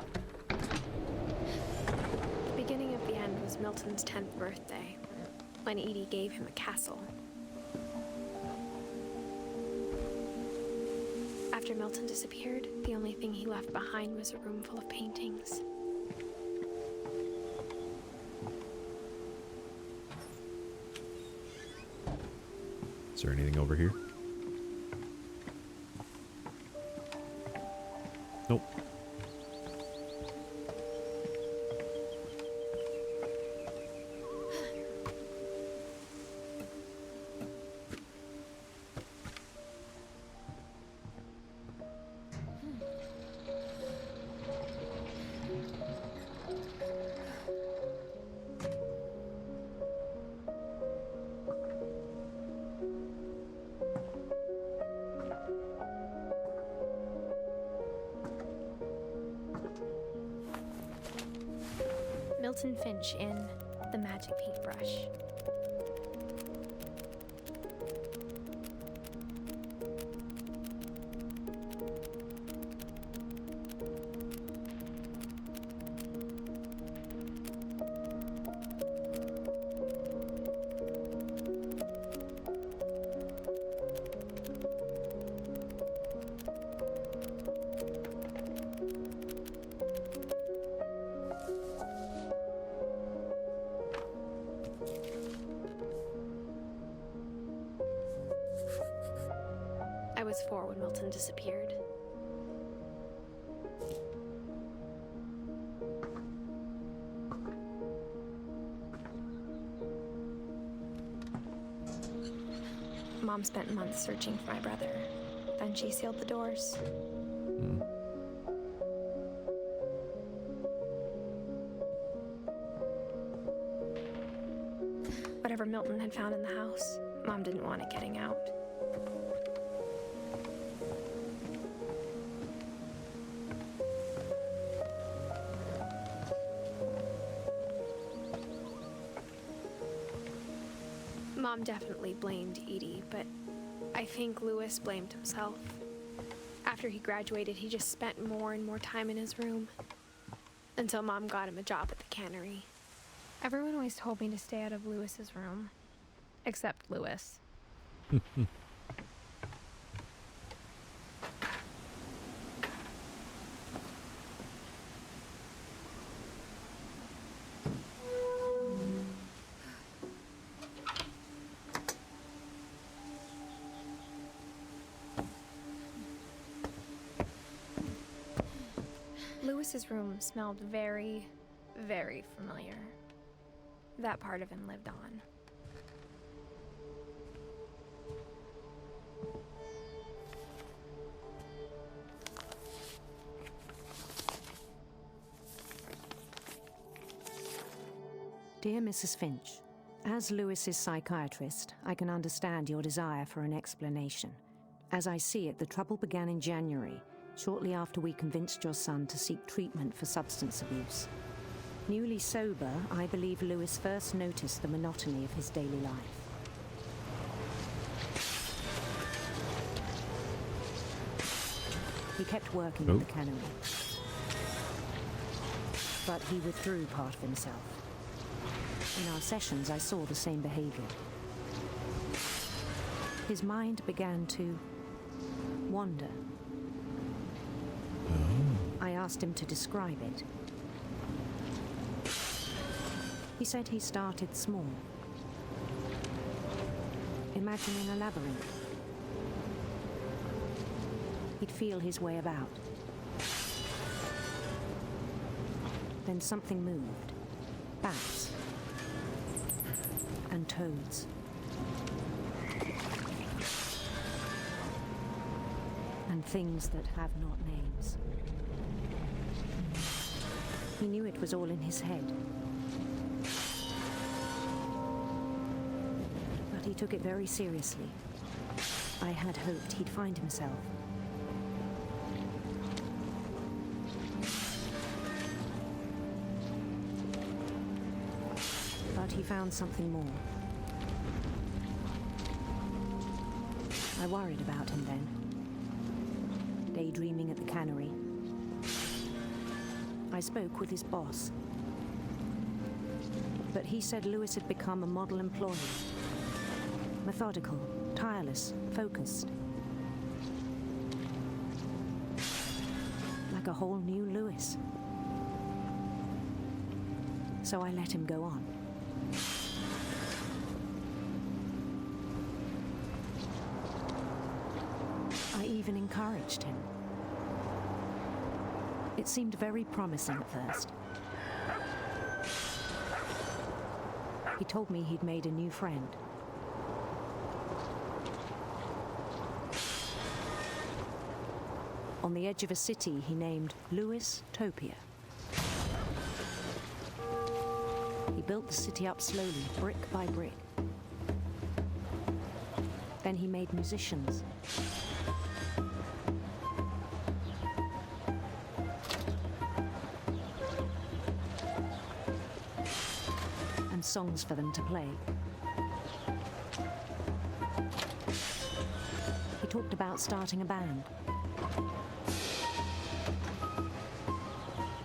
beginning of the end was Milton's 10th birthday, when Edie gave him a castle. After Milton disappeared, the only thing he left behind was a room full of paintings. Is there anything over here? Nope. Milton Finch in The Magic Paintbrush. I was 4 when Milton disappeared. Mom spent months searching for my brother. Then she sealed the doors. Whatever Milton had found in the house, Mom didn't want it getting out. Mom definitely blamed Edie, but I think Lewis blamed himself. After he graduated, he just spent more and more time in his room. Until Mom got him a job at the cannery. Everyone always told me to stay out of Lewis's room. Except Lewis. Lewis's room smelled very, very familiar. That part of him lived on. Dear Mrs. Finch, as Lewis's psychiatrist, I can understand your desire for an explanation. As I see it, the trouble began in January, shortly after we convinced your son to seek treatment for substance abuse. Newly sober, I believe Lewis first noticed the monotony of his daily life. He kept working at the cannery, but he withdrew part of himself. In our sessions, I saw the same behavior. His mind began to wander. I asked him to describe it. He said he started small, imagining a labyrinth. He'd feel his way about. Then something moved. Bats. And toads. And things that have not names. He knew it was all in his head. But he took it very seriously. I had hoped he'd find himself. But he found something more. I worried about him then, daydreaming at the cannery. I spoke with his boss, but he said Lewis had become a model employee. Methodical, tireless, focused. Like a whole new Lewis. So I let him go on. I even encouraged him. It seemed very promising at first. He told me he'd made a new friend. On the edge of a city he named Lewis Topia. He built the city up slowly, brick by brick. Then he made musicians. And songs for them to play. He talked about starting a band.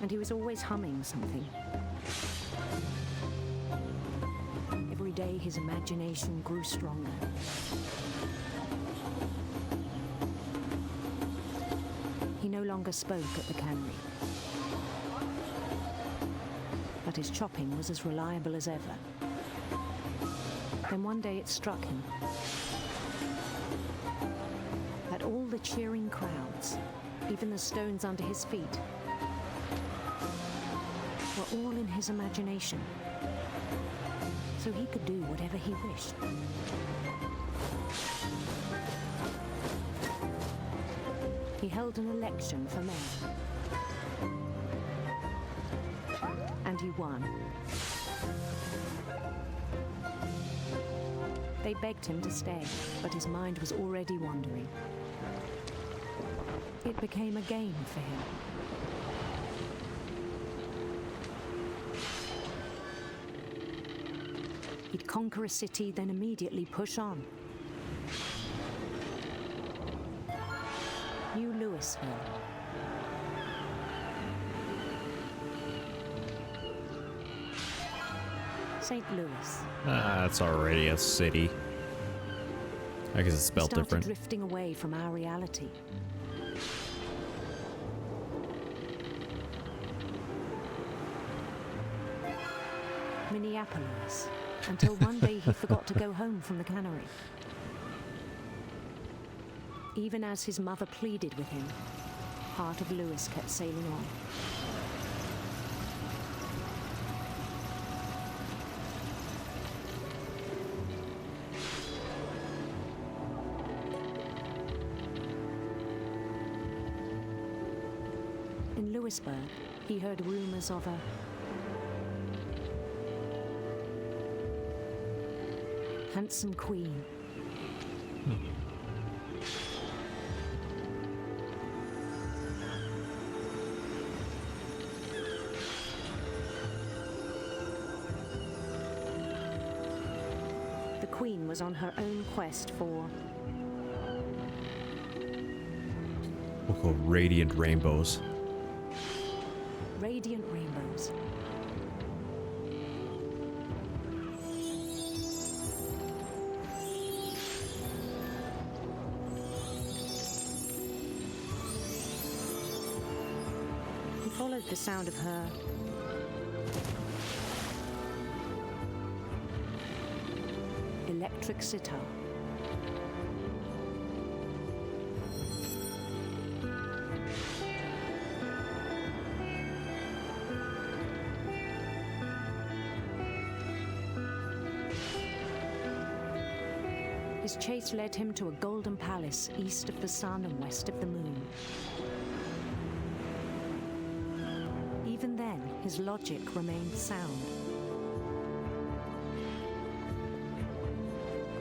And he was always humming something. Every day his imagination grew stronger. He no longer spoke at the cannery. But his chopping was as reliable as ever. Then one day it struck him that all the cheering crowds, even the stones under his feet, were all in his imagination, so he could do whatever he wished. He held an election for mayor, and he won. They begged him to stay, but his mind was already wandering. It became a game for him. He'd conquer a city, then immediately push on. New Louisville. St. Louis. That's already a city. I guess it's spelled started different. Drifting away from our reality. Minneapolis, until one day he forgot to go home from the cannery. Even as his mother pleaded with him, part of Lewis kept sailing on. In Lewisburg, he heard rumors of a handsome queen. The queen was on her own quest for We'll go radiant rainbows. radiant rainbows. He followed the sound of her electric sitar. His chase led him to a golden palace east of the sun and west of the moon. Even then, his logic remained sound.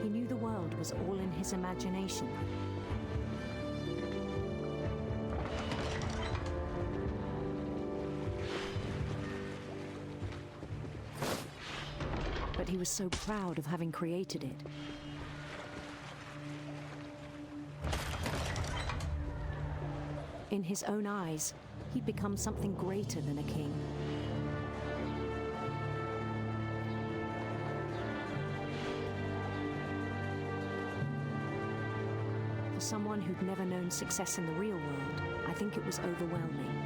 He knew the world was all in his imagination. But he was so proud of having created it. In his own eyes, he'd become something greater than a king. For someone who'd never known success in the real world, I think it was overwhelming.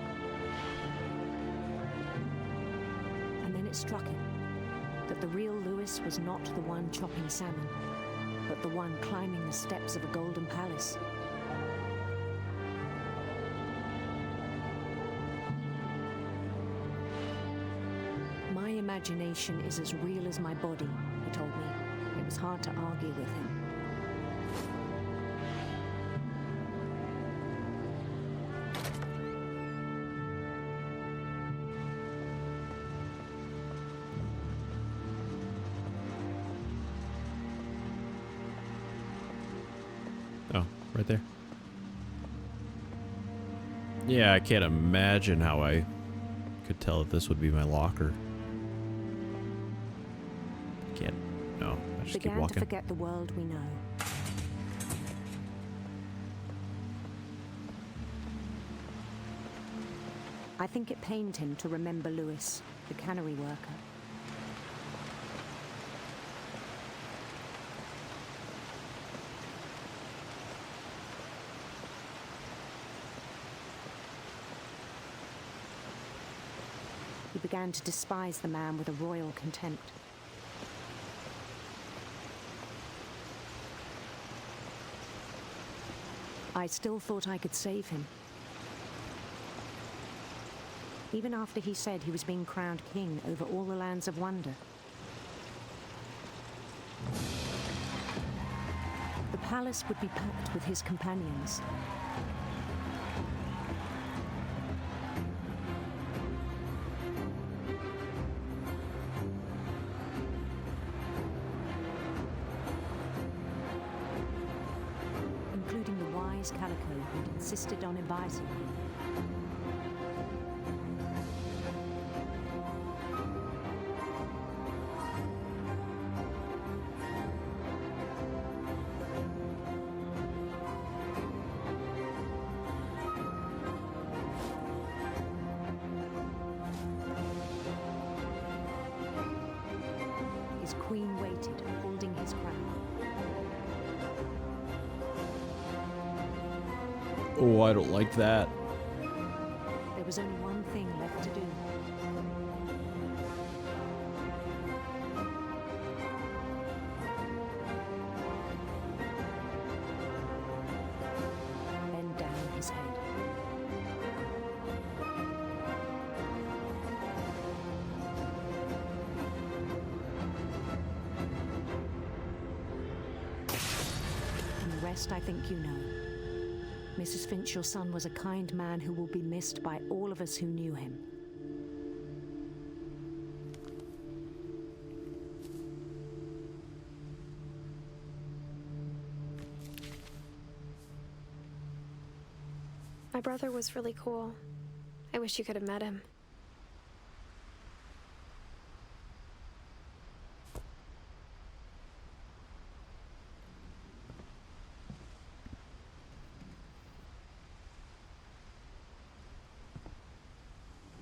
And then it struck him that the real Lewis was not the one chopping salmon, but the one climbing the steps of a golden palace. My imagination is as real as my body, he told me. It was hard to argue with him. Oh, right there. Yeah, I can't imagine how I could tell that this would be my locker. Can't. No, I just keep Began to walking. forget the world we know. I think it pained him to remember Lewis, the cannery worker. He began to despise the man with a royal contempt. I still thought I could save him. Even after he said he was being crowned king over all the lands of wonder. The palace would be packed with his companions. Including the wise Calico who'd insisted on advising him. His queen waited, holding his crown. Oh, I don't like that. There was only one thing left to do. Bend down his head. And the rest I think you know. Mrs. Finch, your son was a kind man who will be missed by all of us who knew him. My brother was really cool. I wish you could have met him.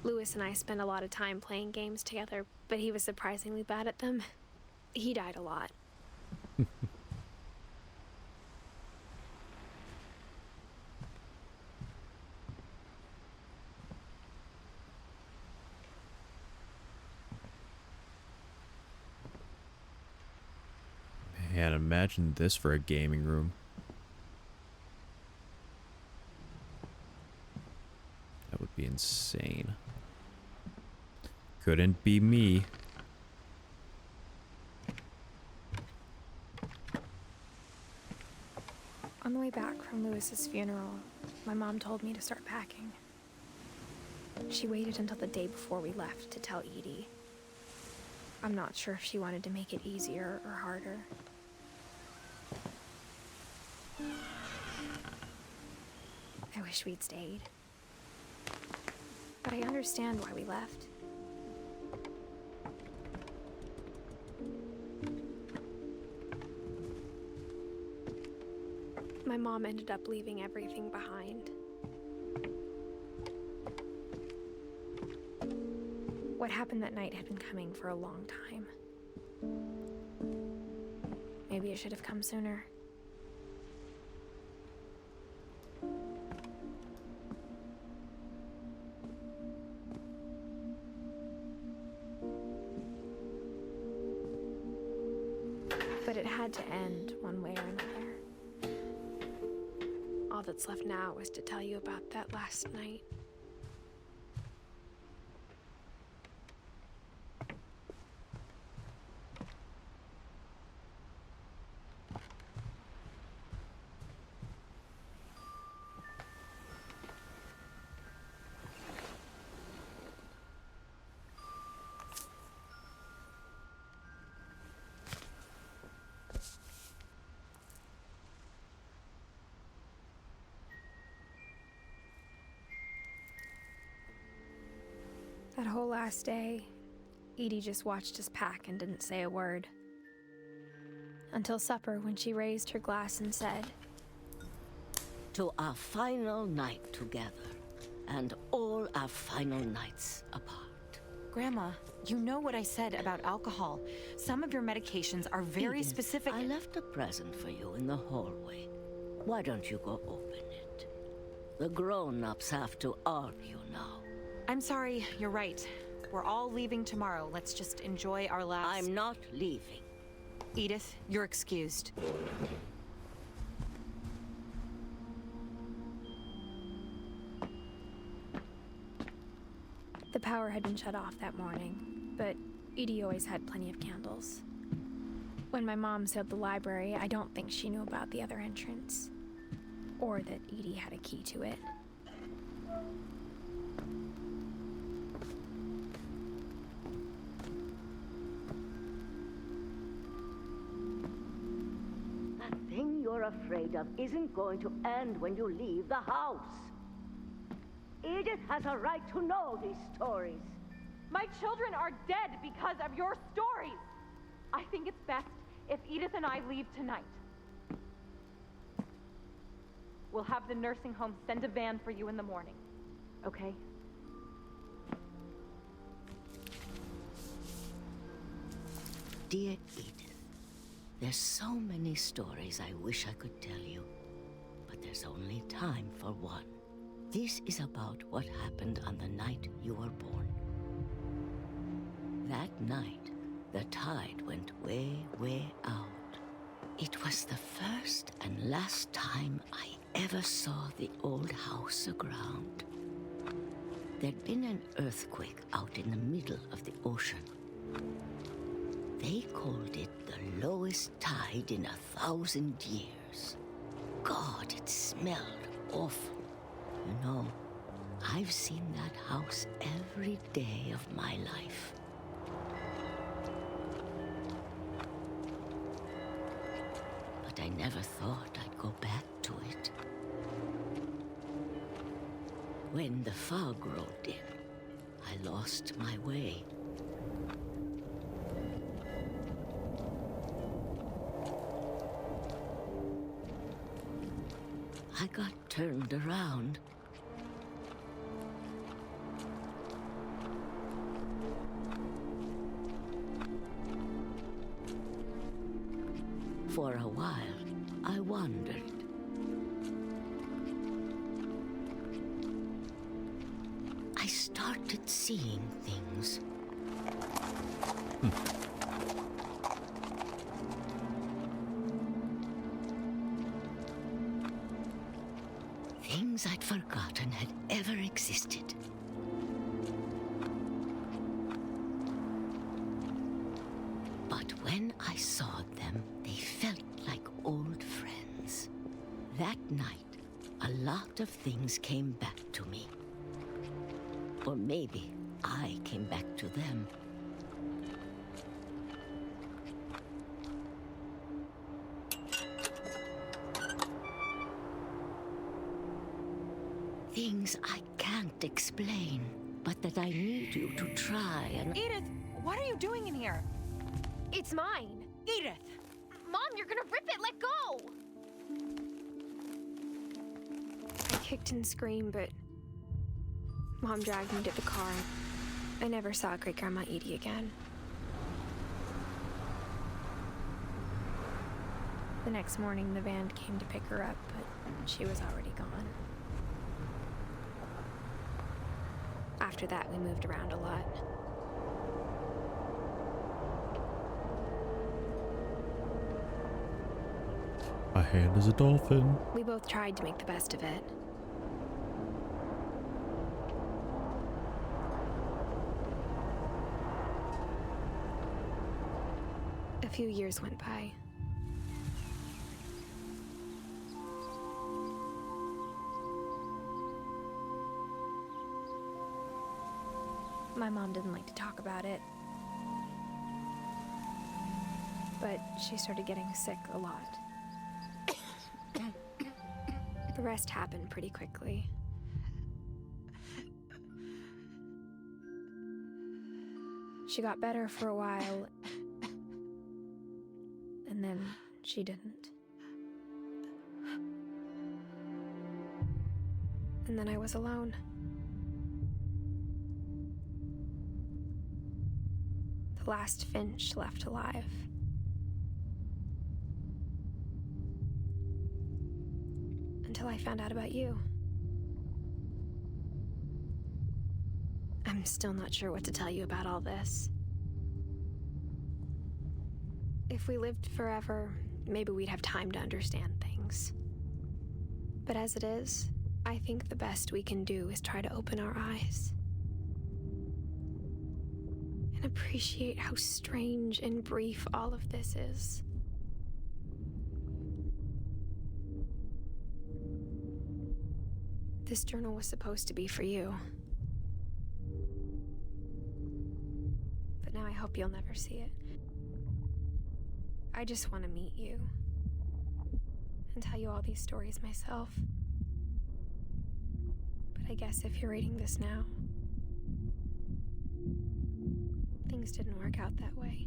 Lewis and I spent a lot of time playing games together, but he was surprisingly bad at them. He died a lot. Man, imagine this for a gaming room. That would be insane. Couldn't be me. On the way back from Lewis's funeral, my mom told me to start packing. She waited until the day before we left to tell Edie. I'm not sure if she wanted to make it easier or harder. I wish we'd stayed. But I understand why we left. My mom ended up leaving everything behind. What happened that night had been coming for a long time. Maybe it should have come sooner. But it had to end one way or another. All that's left now is to tell you about that last night. That whole last day, Edie just watched us pack and didn't say a word. Until supper, when she raised her glass and said, "To our final night together, and all our final nights apart." Grandma, you know what I said about alcohol. Some of your medications are very Edith, specific. I left a present for you in the hallway. Why don't you go open it? The grown-ups have to argue now. I'm sorry, you're right. We're all leaving tomorrow. Let's just enjoy our last... I'm not leaving. Edith, you're excused. The power had been shut off that morning, but Edie always had plenty of candles. When my mom sealed the library, I don't think she knew about the other entrance, or that Edie had a key to it. That thing you're afraid of isn't going to end when you leave the house. Edith has a right to know these stories. My children are dead because of your stories. I think it's best if Edith and I leave tonight. We'll have the nursing home send a van for you in the morning, okay? Dear Edith, there's so many stories I wish I could tell you, but there's only time for one. This is about what happened on the night you were born. That night, the tide went way, way out. It was the first and last time I ever saw the old house aground. There'd been an earthquake out in the middle of the ocean. They called it the lowest tide in 1,000 years. God, it smelled awful. You know, I've seen that house every day of my life. But I never thought I'd go back to it. When the fog rolled in, I lost my way. I got turned around. For a while, I wandered. I started seeing things. Things I'd forgotten had ever existed. But when I saw them, they felt like old friends. That night, a lot of things came back to me. Or maybe I came back to them. Things I can't explain, but that I need you to try and... Edith, what are you doing in here? It's mine. Edith! Mom, you're gonna rip it. Let go! I kicked and screamed, but Mom dragged me to the car. I never saw Great-Grandma Edie again. The next morning, the van came to pick her up, but she was already gone. After that, we moved around a lot. A hand is a dolphin. We both tried to make the best of it. A few years went by. My mom didn't like to talk about it, but she started getting sick a lot. The rest happened pretty quickly. She got better for a while, and then she didn't. And then I was alone. The last Finch left alive. Until I found out about you. I'm still not sure what to tell you about all this. If we lived forever, maybe we'd have time to understand things. But as it is, I think the best we can do is try to open our eyes. And appreciate how strange and brief all of this is. This journal was supposed to be for you. But now I hope you'll never see it. I just want to meet you. And tell you all these stories myself. But I guess if you're reading this now, things didn't work out that way.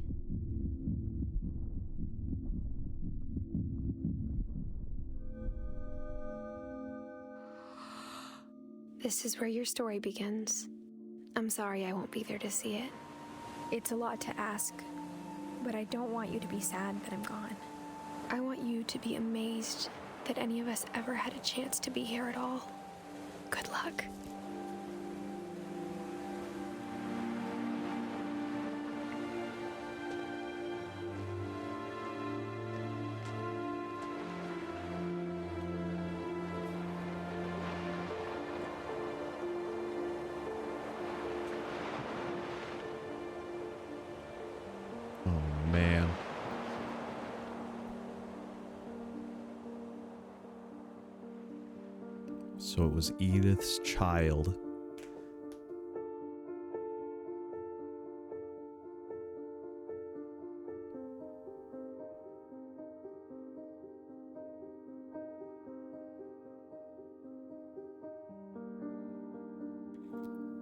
This is where your story begins. I'm sorry I won't be there to see it. It's a lot to ask, but I don't want you to be sad that I'm gone. I want you to be amazed that any of us ever had a chance to be here at all. Good luck. Oh, man. So it was Edith's child.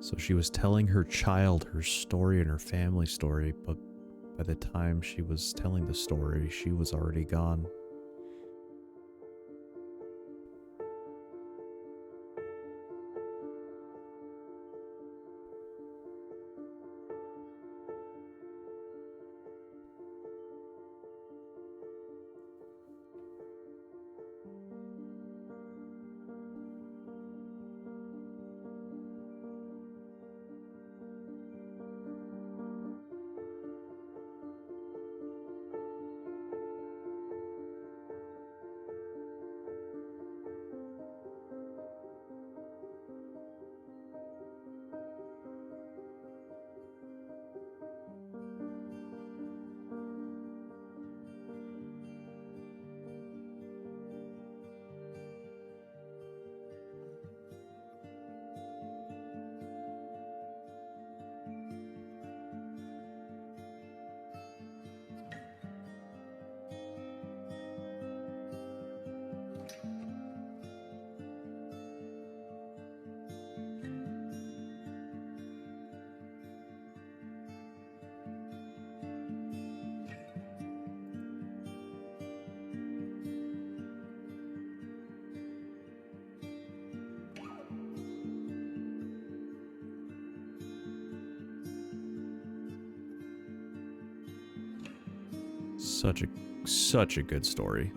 So she was telling her child her story and her family story, but by the time she was telling the story, she was already gone. Such a good story.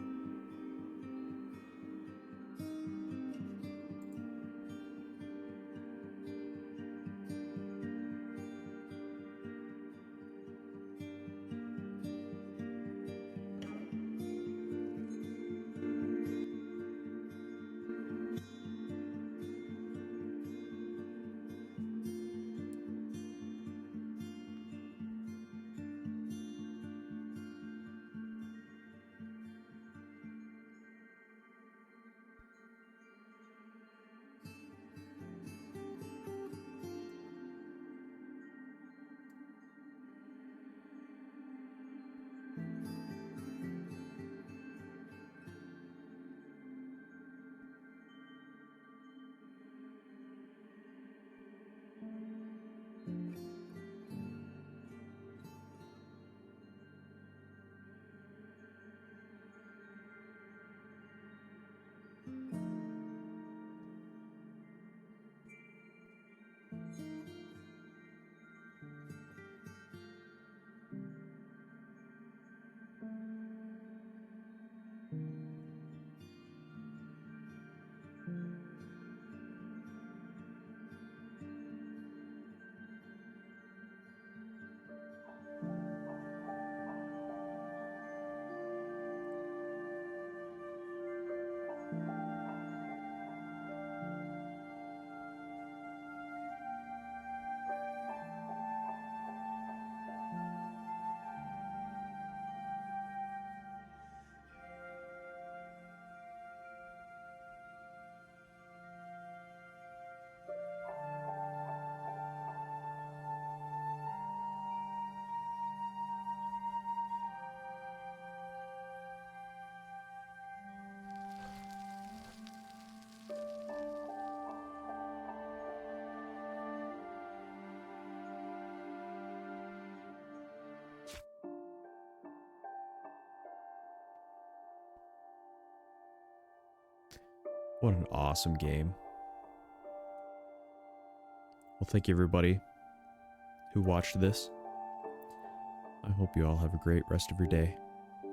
What an awesome game. Well, thank you everybody who watched this. I hope you all have a great rest of your day.